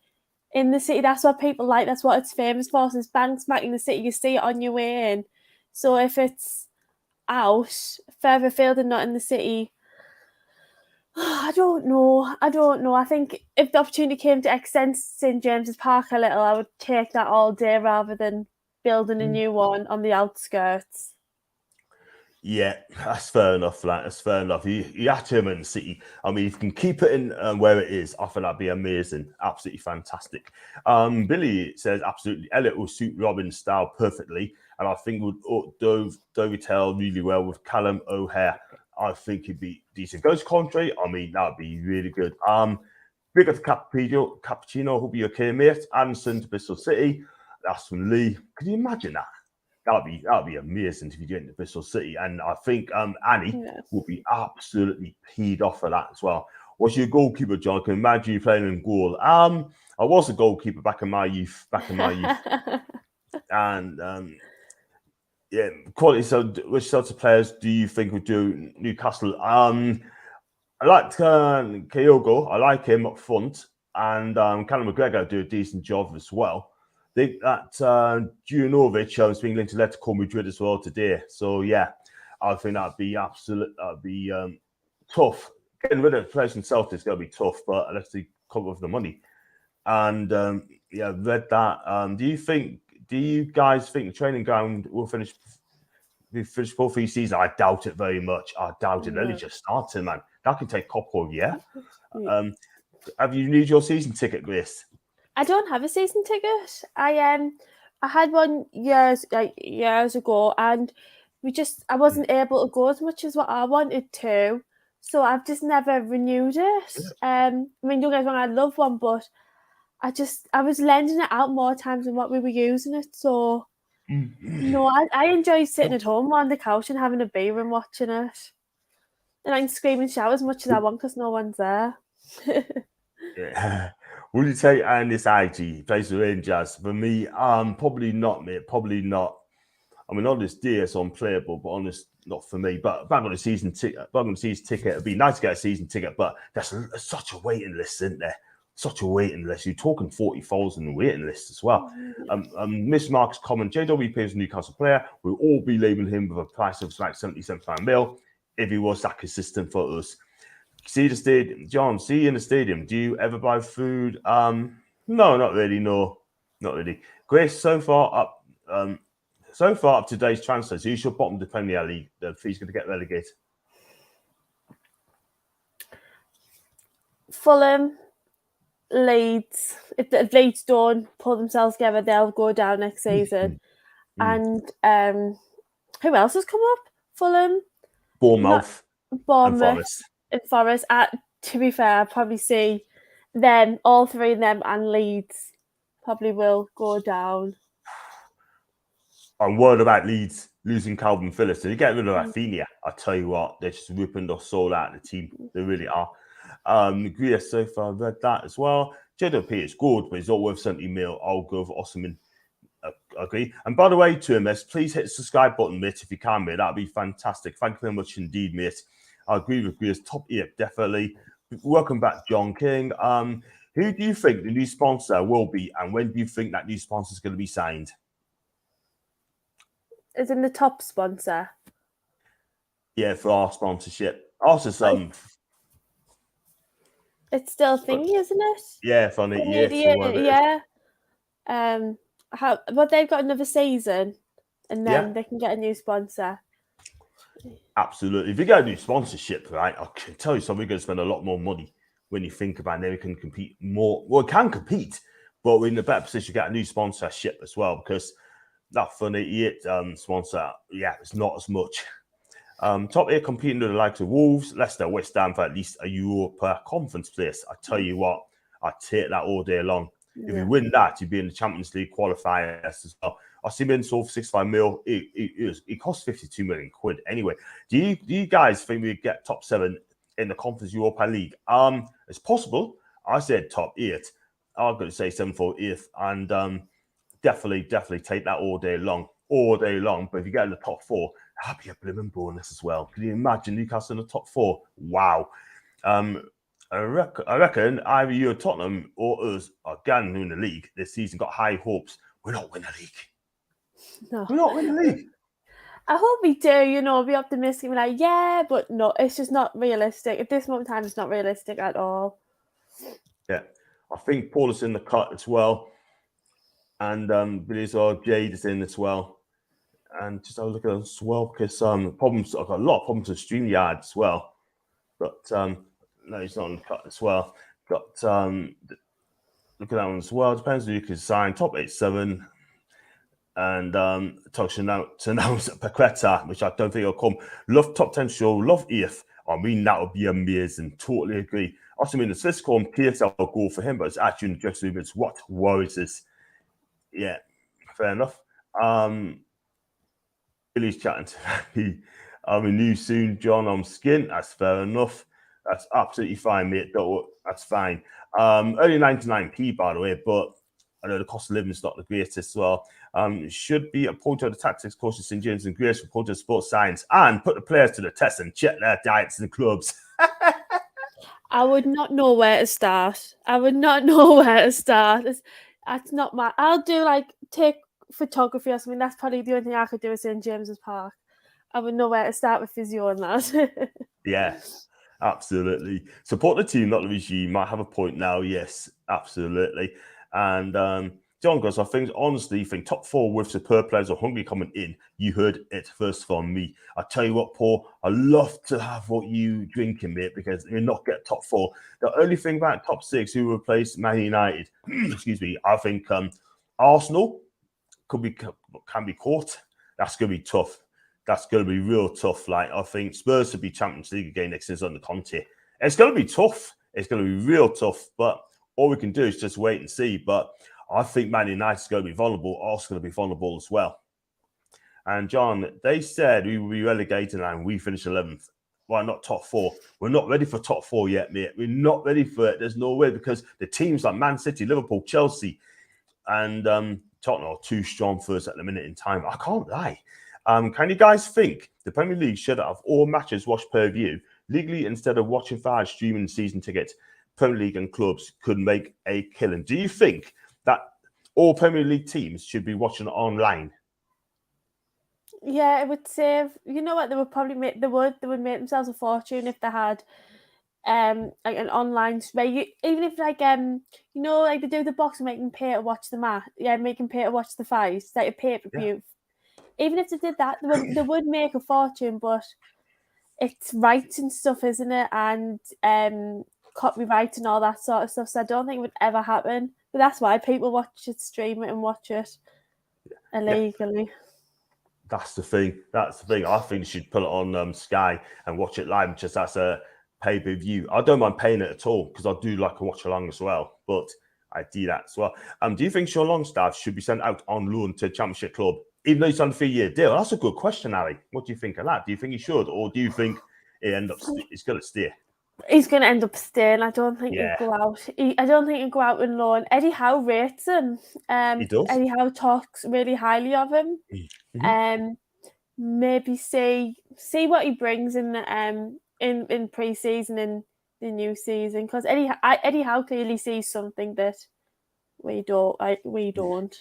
in the city. That's what people like. That's what it's famous for. Since banks back in the city, you see it on your way in. So if it's out further afield and not in the city, I don't know. I think if the opportunity came to extend St James's Park a little, I would take that all day rather than building a new one on the outskirts. Yeah, that's fair enough, lad. That's fair enough. You have to him in the city. I mean, if you can keep it in where it is, I think that'd be amazing. Absolutely fantastic. Billy says, absolutely. Elliot will suit Robin's style perfectly. And I think would dovetail really well with Callum O'Hare. I think he'd be decent. Goes contrary, I mean, that'd be really good. Big up to Cappuccino, hope you're okay, mate. Anderson to Bristol City. That's from Lee. Could you imagine that? That'd be amazing if you get into Bristol City. And I think Annie will be absolutely peed off for that as well. What's your goalkeeper, John? I can imagine you playing in goal. I was a goalkeeper back in my youth. And yeah, quality. So, which sorts of players do you think would do Newcastle? I liked Kyogo. I like him up front, and Callum McGregor do a decent job as well. I think that Djuranovic has been linked to Atletico Madrid as well today. So yeah, I think that'd be tough. Getting rid of players themselves is going to be tough, but unless they come with the money. And read that. Do you guys think the training ground will finish before season? I doubt it very much. I doubt it. Only just started, man. That can take a couple of years. Have you need your season ticket, Grace? I don't have a season ticket. I had one years ago, and I wasn't able to go as much as what I wanted to, so I've just never renewed it. I mean, don't get me wrong, I love one, but I was lending it out more times than what we were using it. So no, I enjoy sitting at home on the couch and having a beer and watching it, and I can scream and shout as much as I want because no one's there. Yeah. Would you take Andy's IG plays the Rangers? For me, probably not, mate. Probably not. I mean, on this day, it's unplayable, but on this, not for me. But back on the season ticket, it'd be nice to get a season ticket, but there's such a waiting list, isn't there? such a waiting list. You're talking 40,000 waiting list as well. Miss Mark's comment, JW plays a Newcastle player. We'll all be labelling him with a price of like 70, 75 mil if he was that consistent for us. See the stadium, John, see you in the stadium. Do you ever buy food? No, not really. No, not really. Grace, so far up to today's transfers, who's your bottom of the Premier League? Who's going to get relegated? Fulham, Leeds. If Leeds don't pull themselves together, they'll go down next season. And who else has come up? Fulham, Bournemouth, and Forest. And Forest. To be fair, I'd probably see them, all three of them, and Leeds probably will go down. And what about Leeds losing Calvin Phillips? They get rid of Rafinha. I tell you what, they're just ripping the soul out of the team. They really are. Greer so far read that as well. JWP is good, but he's not worth 70 mil. I'll go for Osman. Agree. And by the way, to MS, please hit the subscribe button, mate, if you can, mate. That'd be fantastic. Thank you very much indeed, mate. I agree with Greer's top ear, definitely. Welcome back, John King. Who do you think the new sponsor will be, and when do you think that new sponsor is going to be signed? Is in the top sponsor? Yeah, for our sponsorship. Also, it's still thingy, isn't it? Yeah, for an 8 years. Yeah. But they've got another season, and then they can get a new sponsor. Absolutely. If you get a new sponsorship, right, I can tell you something, we're going to spend a lot more money when you think about it. Then we can compete more. Well, we can compete, but we're in a better position to get a new sponsorship as well, because that for an 88 sponsor, it's not as much. Top 8 competing with the likes of Wolves, Leicester, West Ham for at least a Europa conference place. I tell you what, I'd take that all day long. If you win that, you'd be in the Champions League qualifiers as well. I see him sold for 65 mil. It costs 52 million quid anyway. Do you guys think we get top 7 in the Conference Europa League? It's possible. I said top 8. I'm going to say 7 for 8th, and definitely take that all day long. But if you get in the top 4, that'd be a blooming bonus as well. Can you imagine Newcastle in the top 4? Wow. I reckon either you or Tottenham or us are going to win the league this season. Got high hopes. We're not winning the league. No. We're not winning the league. I hope we do, be optimistic. Be like, yeah, but no, it's just not realistic. At this moment in time, it's not realistic at all. Yeah. I think Paul is in the cut as well. And Billy's or Jade is in as well. And just have a look at it as well, because I've got a lot of problems with StreamYard as well. But no, he's not on the cut as well. Got look at that one as well. Depends who you can sign. Top 8-7. And talking out to announce Paqueta, which I don't think will come. Love top 10 show, love EF. I mean, that would be amazing. Totally agree. Also, the Swiss call PSL will go for him, but it's actually in the dressing room. It's what worries us. Yeah, fair enough. Billy's chatting to me. I'm in you soon, John. I'm skint. That's fair enough. That's absolutely fine, mate. That's fine. Only 99p, by the way, but I know the cost of living is not the greatest as well. Should be a point of the tactics coach of St. James and Grace for point of sports science, and put the players to the test and check their diets in the clubs. I would not know where to start. That's not my. I'll do take photography or something. That's probably the only thing I could do at St. James's Park. I would know where to start with physio and that. Yeah, absolutely. Support the team, not the regime. Might have a point now. Yes, absolutely. And John goes, I honestly think top 4 with superb players are hungry coming in. You heard it first from me. I tell you what, Paul, I love to have what you drinking, mate, because you're not get top 4. The only thing about top 6 who replaced Man United, excuse me, I think Arsenal can be caught. That's going to be tough. That's going to be real tough. I think Spurs will be Champions League again next season under Conte. It's going to be tough. It's going to be real tough, but all we can do is just wait and see. But I think Man United is going to be vulnerable. Arsenal going to be vulnerable as well. And John, they said we will be relegated and we finish 11th. Why not top 4? We're not ready for top 4 yet, mate. We're not ready for it. There's no way, because the teams like Man City, Liverpool, Chelsea, and Tottenham are too strong for us at the minute in time. I can't lie. Can you guys think the Premier League should have all matches watched per view legally instead of watching via streaming season tickets? Premier League and clubs could make a killing. Do you think that all Premier League teams should be watching online? Yeah, it would save. You know what? They would probably make. They would make themselves a fortune if they had like an online where even if like like they do the boxing, make them pay to watch the match. Yeah, make them pay to watch the fights, like a pay-per-view. Yeah. Even if they did that, they would make a fortune, but it's rights and stuff, isn't it? And copyright and all that sort of stuff. So I don't think it would ever happen. But that's why people watch it, stream it, and watch it illegally. Yeah. That's the thing. I think you should put it on Sky and watch it live, just as a pay-per-view. I don't mind paying it at all because I do like a watch along as well. But I do that as well. Do you think Sean Longstaff should be sent out on loan to a Championship club, even though he's on a 3-year deal? That's a good question, Harry. What do you think of that? Do you think he should, or do you think he's going to stay? He's going to end up staying. I don't think he'll go out. I don't think he'll go out on loan. Eddie Howe rates him. He does. Eddie Howe talks really highly of him. Mm-hmm. Maybe see what he brings in pre-season and the new season, because Eddie Howe clearly sees something that we don't.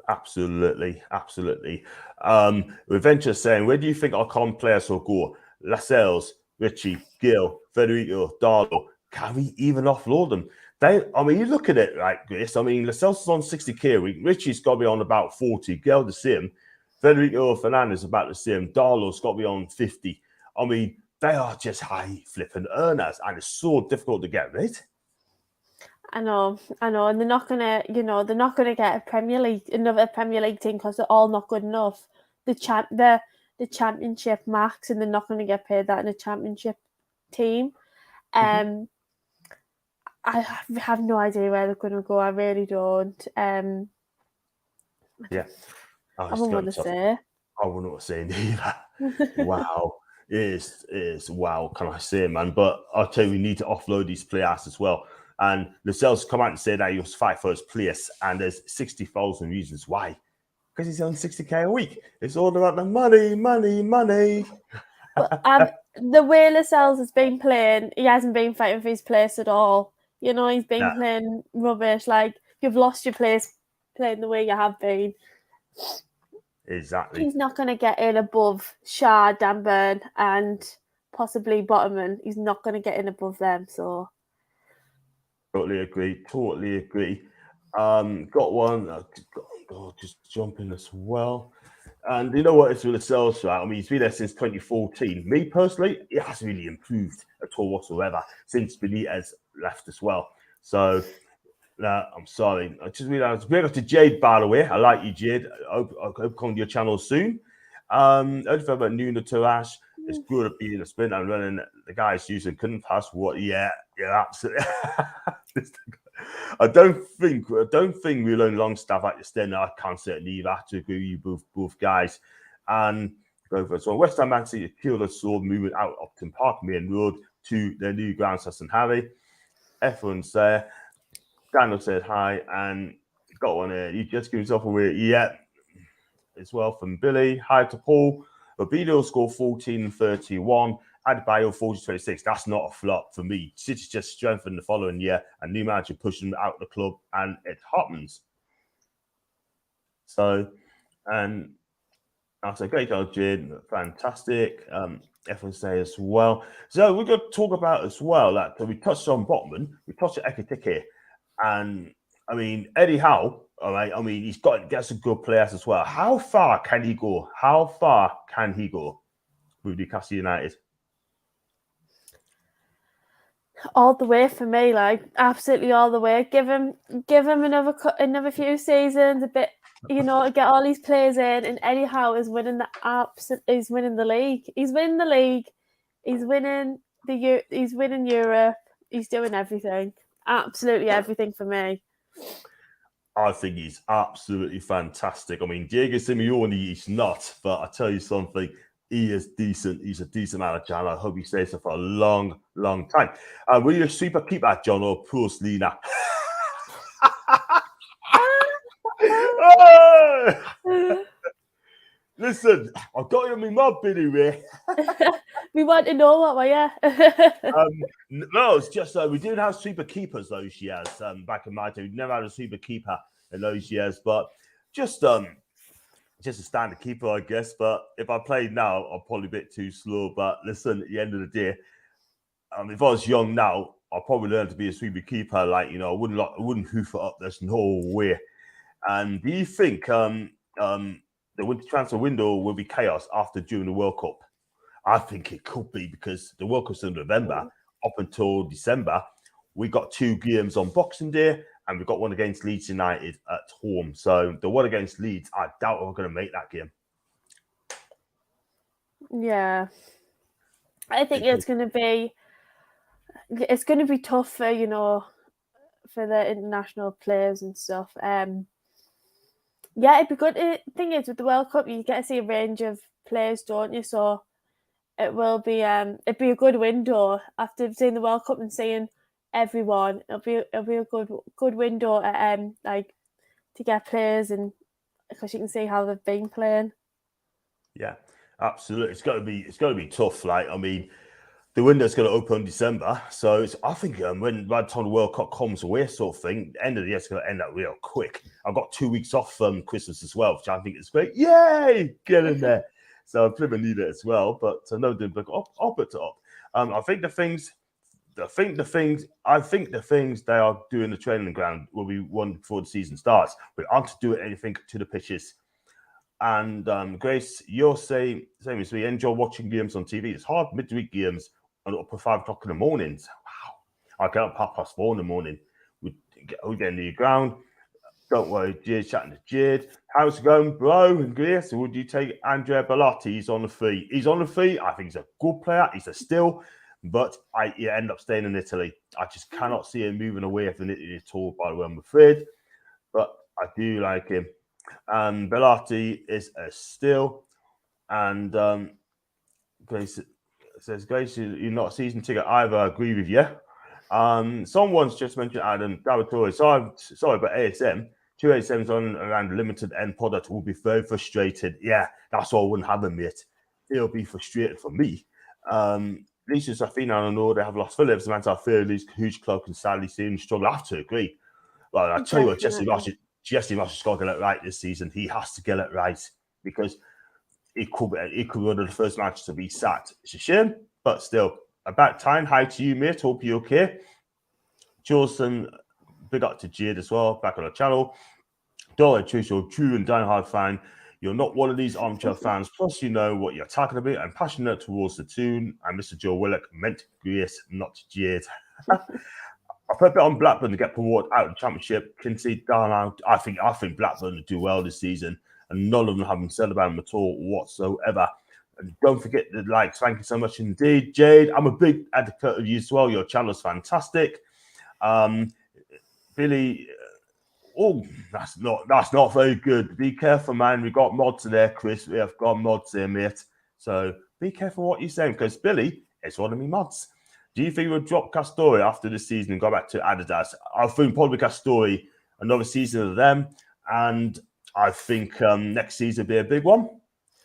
Absolutely. Reventure saying, where do you think our common players will go? Lascelles, Richie, Gill, Federico, Darlow. Can we even offload them? You look at it like this. Lascelles is on 60k a week. Richie's got to be on about 40. Gill the same. Federico Fernandez about the same. Darlow's got to be on 50. They are just high flipping earners, and it's so difficult to get rid. I know, and they're not gonna get another Premier League team because they're all not good enough. The Championship max, and they're not going to get paid that in a Championship team. I have no idea where they're going to go. I really don't. I wouldn't want to say. I wouldn't want to say neither. Wow. It is wow, can I say, man? But I'll tell you, we need to offload these players as well. And Lascelles come out and say that he was fight for his place, and there's 60,000 reasons why. Because he's on 60k a week. It's all about the money. But, the way Lascelles has been playing, he hasn't been fighting for his place at all. He's been playing rubbish. Like, you've lost your place playing the way you have been. Exactly. He's not going to get in above Shah, Danburn, and possibly Bottomman. He's not going to get in above them. So, totally agree. Got one. Just jump in as well. And you know what? It's with Lascelles, right? He's been there since 2014. Me personally, it hasn't really improved at all whatsoever since Benitez left as well. So. I'm sorry. I just realized we're going to Jade, by the way. I like you, Jade. I hope come to your channel soon. Anything about Nuno Tarash? It's good at being a sprint and running. The guys using couldn't pass. What? Yeah, absolutely. I don't think we'll own Longstaff at the stand. I can't say it either. I have to agree with you both guys. And go for it. So West Ham Man City killed us all moving out Upton Park Main Road to their new ground, St Harry. Everyone's there. Daniel said hi, and got one here. You just give yourself away. As well from Billy. Hi to Paul. Obido scored 14 and 31. Adebayo 40-26. That's not a flop for me. City's just strengthened the following year, and new manager pushing them out of the club, and it happens. So, and I said, great job, Jid. Fantastic. Everyone say as well. So we're going to talk about as well that we touched on Botman, we touched on Ekitike. And Eddie Howe, all right. He's got some good players as well. How far can he go? With Newcastle United? All the way for me, like absolutely all the way. Give him another few seasons, a bit, to get all these players in. And Eddie Howe is winning He's winning the league. He's winning the league. He's winning Europe. He's doing everything. Absolutely everything for me. I think he's absolutely fantastic. Diego Simeone, he's not, but I tell you something, he is decent. He's a decent manager, and I hope he stays there for a long, long time. Will you super keep that, John, or Pulse Lina? Listen, I've got you on my mob, Billy Ray. We want to know what, yeah. No, it's just we didn't have super keepers those years. Back in my day, we never had a super keeper in those years, but just a standard keeper, I guess. But if I played now, I'm probably a bit too slow. But listen, at the end of the day, if I was young now, I'd probably learn to be a sweeper keeper. Like, I wouldn't hoof it up. There's no way. And do you think the winter transfer window will be chaos during the World Cup? I think it could be, because the World Cup's in November. Up until December, we got 2 games on Boxing Day, and we've got one against Leeds United at home. So the one against Leeds, I doubt we're going to make that game. Yeah, I think it's going to be tough for for the international players and stuff. Yeah, it'd be good. The thing is, with the World Cup, you get to see a range of players, don't you? So it will be it'd be a good window after seeing the World Cup and seeing everyone. It'll be a good window like to get players, and because you can see how they've been playing. Yeah, absolutely. It's going to be tough. Like, I mean, the window's going to open in December, so I think by the time the World Cup comes away, sort of thing, the end of the year is going to end up real quick. I've got 2 weeks off from Christmas as well, which I think is great. Yay, get in there. So I'm pretty need it as well, but no, doing I'll put it up. I think the things they are doing the training ground will be won before the season starts. We aren't doing anything to the pitches. And Grace, you're saying same as me. Enjoy watching games on TV. It's hard midweek games up at 5 o'clock in the mornings. Wow, I get up 4:30 in the morning. We get in the ground. Don't worry, Jade, chatting to Jade. How's it going, bro? And Grace, would you take Andrea Bellotti? He's on the free. I think he's a good player. He's a steal, but he end up staying in Italy. I just cannot see him moving away from Italy at all, by the way, I'm afraid. But I do like him. Bellotti is a steal. And Grace says, Grace, you're not a season ticket either. I agree with you. Someone's just mentioned Adam Davatore. Sorry, but ASM. 2 ASMs on around limited end product will be very frustrated. Yeah, that's why I wouldn't have them, mate. It'll be frustrated for me. Lisa Safina, I know they have lost Phillips. The man I fear Lee's huge cloak and sadly seeing struggle. I have to agree. Well, I tell you what, Jesse Marsh has got to get it right this season. He has to get it right, because it could be one of the first matches to be sacked. It's a shame, but still, about time. Hi to you, mate. Hope you're okay. Jolson, big up to Jade as well, back on the channel. Dollar Trish, you're true and diehard fan. You're not one of these armchair fans. Plus, you know what you're talking about. I'm passionate towards the toon. And Mr. Joe Willock meant Grace, not Jade. I put a bit on Blackburn to get promoted out of the championship. Kinsey, down. I think Blackburn will do well this season, and none of them have been said about them at all whatsoever. And don't forget the likes. Thank you so much indeed, Jade. I'm a big advocate of you as well. Your channel's fantastic. Billy, that's not very good. Be careful, man. We got mods in there, Chris. We have got mods there, mate. So be careful what you're saying, because Billy is one of me mods. Do you think we'll drop Castori after this season and go back to Adidas? I think probably Castori, another season of them, and I think next season will be a big one.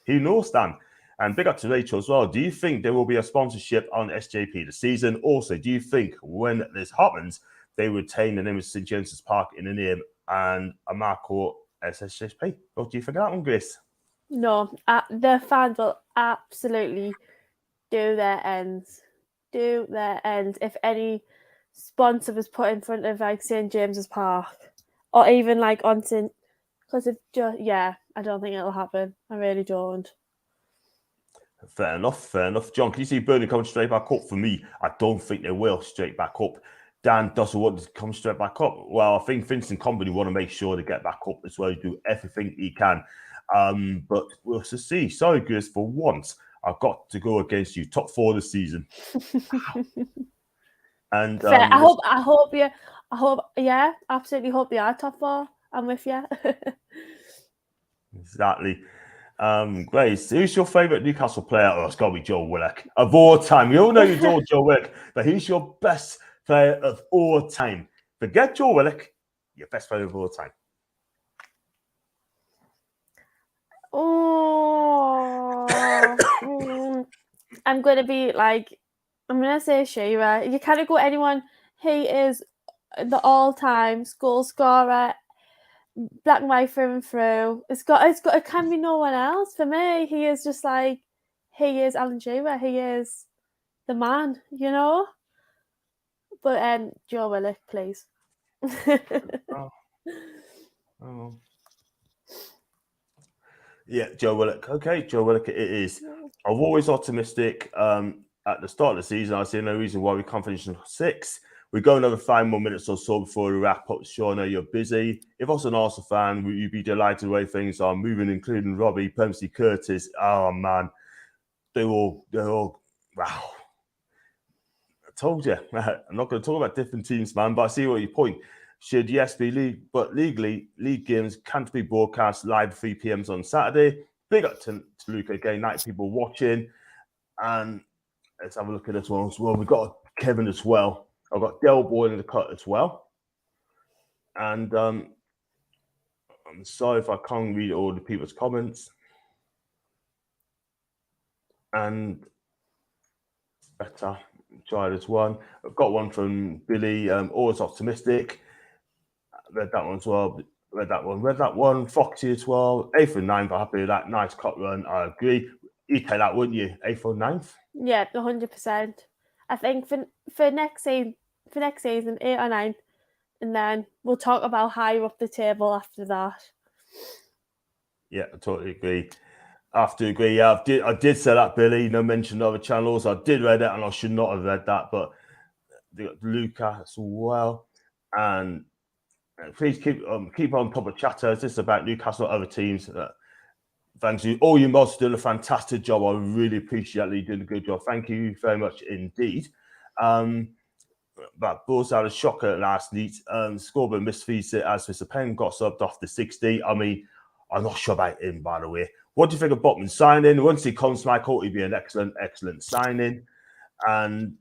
Who knows, Dan? And big up to Rachel as well. Do you think there will be a sponsorship on SJP this season? Also, do you think when this happens, they retain the name of St. James's Park in the name and a Marco SJP? What do you think of that one, Grace? No, the fans will absolutely do their ends. If any sponsor was put in front of like St. James's Park, or even like on St. Because I don't think it'll happen. I really don't. Fair enough. John, can you see Burnley coming straight back up? For me, I don't think they will straight back up. Dan doesn't want to come straight back up. Well, I think Vincent Company want to make sure they get back up as well. Do everything he can. But we'll see. Sorry, Grace, for once, I've got to go against you. Top 4 this season. And absolutely hope you are top 4. I'm with you. Exactly. Grace, who's your favourite Newcastle player? Oh, it's got to be Joe Willock. Of all time. We all know you adore Joe Willock, but who's your best player of all time? Forget Joe Willock, your best player of all time. Oh, I'm going to be like, I'm going to say Shearer. You can't go anyone. He is the all-time goal scorer, black and white through and through. It can be no one else for me. He is just like, he is Alan Shearer. He is the man, you know. But Joe Willock, please. Oh. Yeah, Joe Willock. Okay, Joe Willock it is. I'm always optimistic. At the start of the season, I see no reason why we can't finish in 6th. We go another 5 more minutes or so before we wrap up. Sure, I know you're busy. If I was an Arsenal fan, would you be delighted the way things are moving, including Robbie, Pemsey, Curtis? Oh, man. They're all, wow. I told you. I'm not going to talk about different teams, man, but I see what your point. Should yes be league, but legally, league games can't be broadcast live 3 p.m. on Saturday. Big up to Luca again, 90 people watching. And let's have a look at this one as well. We've got Kevin as well. I've got Del Boy in the cut as well. And I'm sorry if I can't read all the people's comments. And better try this one. I've got one from Billy, always optimistic. Read that one as well. Read that one. Foxy as well. 8th and 9th. I'm happy with that. Nice cut run. I agree. You'd take that, wouldn't you? 8th or 9th? Yeah, 100%. I think for next season, 8 or 9, and then we'll talk about higher up the table after that. Yeah, I totally agree. I have to agree. Yeah, I did say that, Billy. No mention of other channels. I did read it, and I should not have read that. But they got Luca as well, and please keep on top of chatters. This is about Newcastle, other teams. Thanks you. All you mods did a fantastic job. I really appreciate that. You did a good job. Thank you very much indeed. But Bulls had a shocker last night. Scored by Midfield as Mr. Penn got subbed off the 60. I mean, I'm not sure about him, by the way. What do you think of Botman signing? Once he comes, Michael, he'd be an excellent signing. And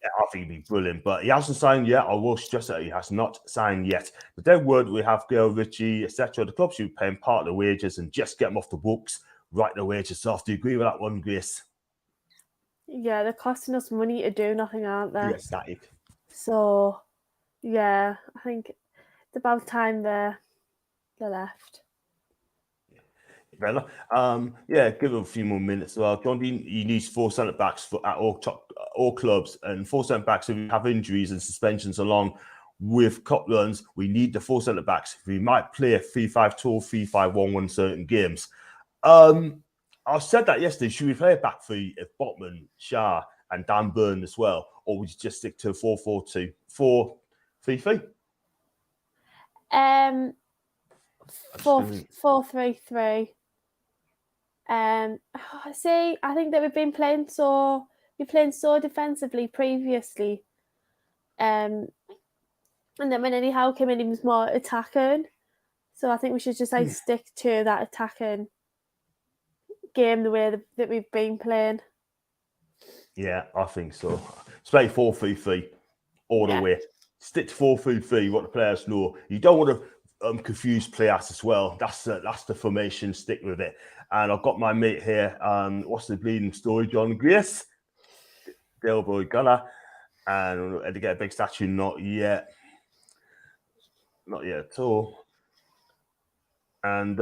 I think he'd be brilliant. But he hasn't signed yet. I will stress that he has not signed yet. But then word we have Gail Ritchie, etc. The club should pay him part of the wages and just get him off the books, write the wages off. Do you agree with that one, Grace? Yeah, they're costing us money to do nothing, aren't they? Yes, that is. So, yeah, I think it's about time they're left. Yeah, give him a few more minutes as well. John Dean, he needs 4 centre backs at all clubs, and 4 centre backs if we have injuries and suspensions along with cup runs. We need the 4 centre backs. We might play a 3-5-2, 3-5-1 certain games. I said that yesterday. Should we play a back 3 if Botman, Shah, and Dan Burn as well, or would you just stick to 4-4-2, 4-3-3? 4-3-3. See, I think that we're playing so defensively previously. And then when Eddie Howe came in, he was more attacking. So I think we should just stick to that attacking game the way that we've been playing. Yeah, I think so. Play 4-3-3 all the way. Stick to 4-3-3. What the players know. You don't want to confuse players as well. That's the formation. Stick with it. And I've got my mate here. What's the bleeding story, John Grace? Del Boy Gunner. And had to get a big statue. Not yet. Not yet at all. And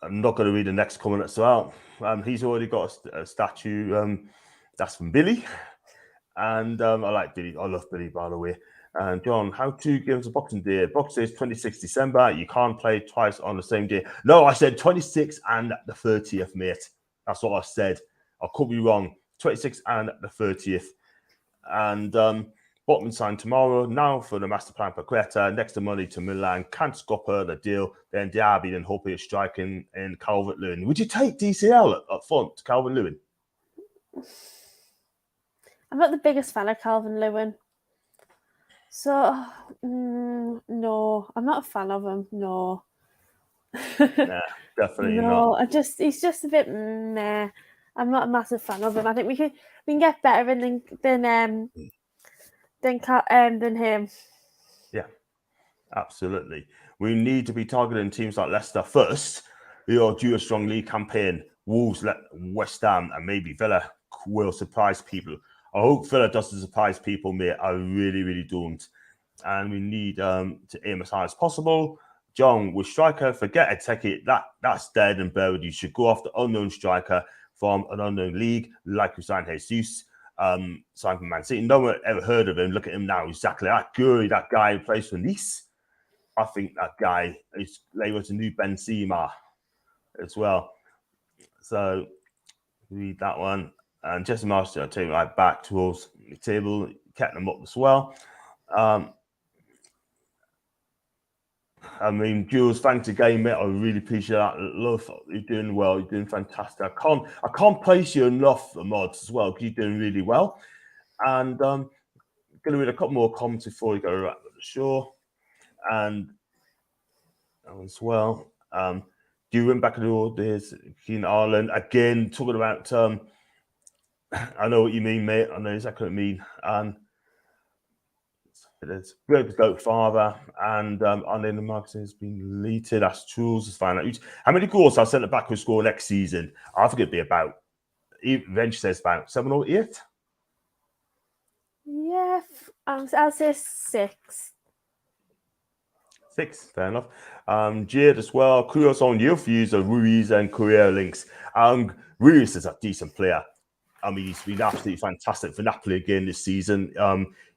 I'm not going to read the next comment as well. He's already got a statue. That's from Billy. And I like Billy. I love Billy, by the way. And John, how to give us a Boxing Day? Boxing Day is 26th December. You can't play twice on the same day. No, I said 26th and the 30th, mate. That's what I said. I could be wrong. 26th and the 30th. And Botman signed tomorrow. Now for the master plan for Creta. Next to money to Milan. Can't scupper the deal. Then Diaby, then hopefully striking in Calvert-Lewin. Would you take DCL up front to Calvert-Lewin? I'm not the biggest fan of Calvert-Lewin. So, no, I'm not a fan of him. No. Nah, definitely not. He's just a bit meh. I'm not a massive fan of him. I think we can get better than him. Yeah, absolutely. We need to be targeting teams like Leicester first. We are due a strong league campaign. Wolves, West Ham, and maybe Villa will surprise people. I hope Villa doesn't surprise people, mate. I really, really don't. And we need to aim as high as possible. John, with striker, forget a ticket. That's dead and buried. You should go after unknown striker from an unknown league, like we signed Jesus, signed from Man City. No one ever heard of him. Look at him now. Exactly that good. That guy who plays for Nice. I think that guy is labeled a new Benzema as well. So read that one. And Jesse Master, I'll take him right back towards the table, kept them up as well. I mean, Jules, thanks again, mate. I really appreciate that. Love, you're doing well. You're doing fantastic. I can't praise you enough, the mods as well, because you're doing really well. And going to read a couple more comments before we go wrap up the show. And as well, do you win back in the old days, Keen Ireland? Again, talking about, I know what you mean, mate. I know exactly what I mean. And it is good to go father, and on the marketing has been deleted. That's Jules is fine. How many goals I sent it back will score next season? I think it'd be about, eventually says about 7 or 8. Yeah, I'll say 6. 6, fair enough. Jade as well. Curious on your views of Ruiz and career links. Ruiz is a decent player. I mean, he's been absolutely fantastic for Napoli again this season.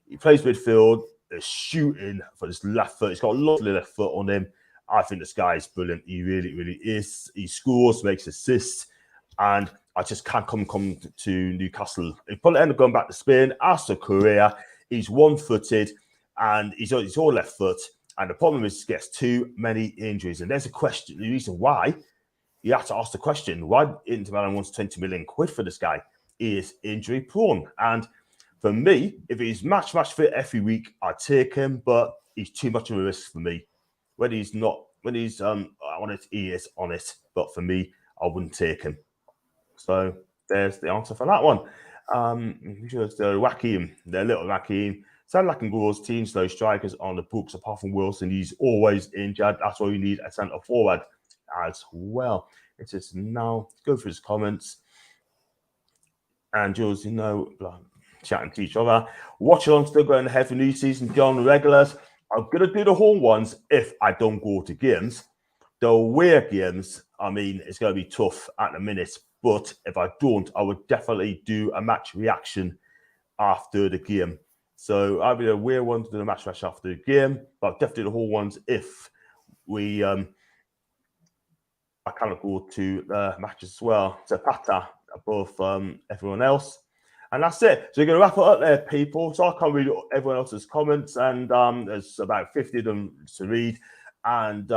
He plays midfield, shooting for his left foot. He's got a lovely left foot on him. I think this guy is brilliant. He really, really is. He scores, makes assists, and I just can't come to Newcastle. He probably end up going back to Spain. As for Korea, he's one-footed, and he's all left foot. And the problem is he gets too many injuries. And there's a question. The reason why you have to ask the question, why Inter Milan wants 20 million quid for this guy? He is injury prone. And for me, if he's match fit every week, I'd take him, but he's too much of a risk for me. When he's not, when he's on it, he is on it. But for me, I wouldn't take him. So there's the answer for that one. Just Joaquin, the little Joaquin. Sound like goals, teams, those strikers on the books, apart from Wilson. He's always injured. That's why we need a centre forward as well. It is now go through his comments. And Jules, you know, chatting to each other. Watch on, still going ahead for new season. John regulars. I'm going to do the home ones if I don't go to games. The away games, I mean, it's going to be tough at the minute. But if I don't, I would definitely do a match reaction after the game. So I'll be the away one to do the match reaction after the game. But definitely the whole ones if we, I kind of go to the matches as well. So Pata above everyone else. And that's it. So we're going to wrap it up there, people. So I can't read everyone else's comments. And there's about 50 of them to read. And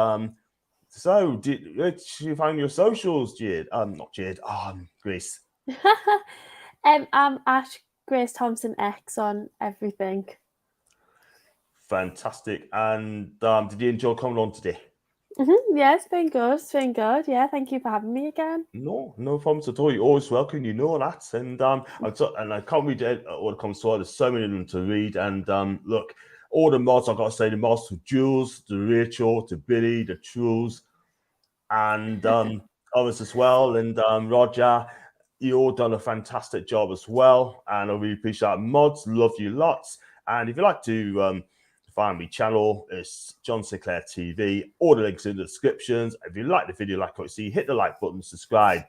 so did you find your socials, Jade? Not Jade. Grace. I'm at Grace Thompson X on everything. Fantastic. And did you enjoy coming on today? Yeah, it's been good. It's been good. Yeah, thank you for having me again. No problems at all. You're always welcome. You know that. And I can't read all the comments. There's so many of them to read. And look, all the mods, I've got to say, the mods to Jules, to Rachel, to Billy, to Truls, and others as well. And Roger, you all done a fantastic job as well. And I really appreciate that. Mods, love you lots. And if you'd like to find me channel, it's John Sinclair TV. All the links in the descriptions. If you like the video, like what you see, hit the like button, subscribe.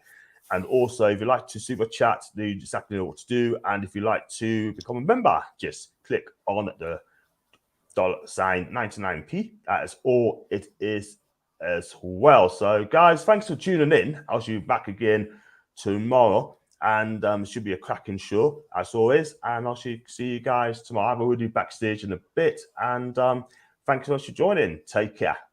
And also, if you like to super chat, you exactly know what to do. And if you like to become a member, just click on the $sign 99p. That is all it is as well. So, guys, thanks for tuning in. I'll see you back again tomorrow. And it should be a cracking show, as always. And I'll see you guys tomorrow. I will do backstage in a bit. And thanks so much for joining. Take care.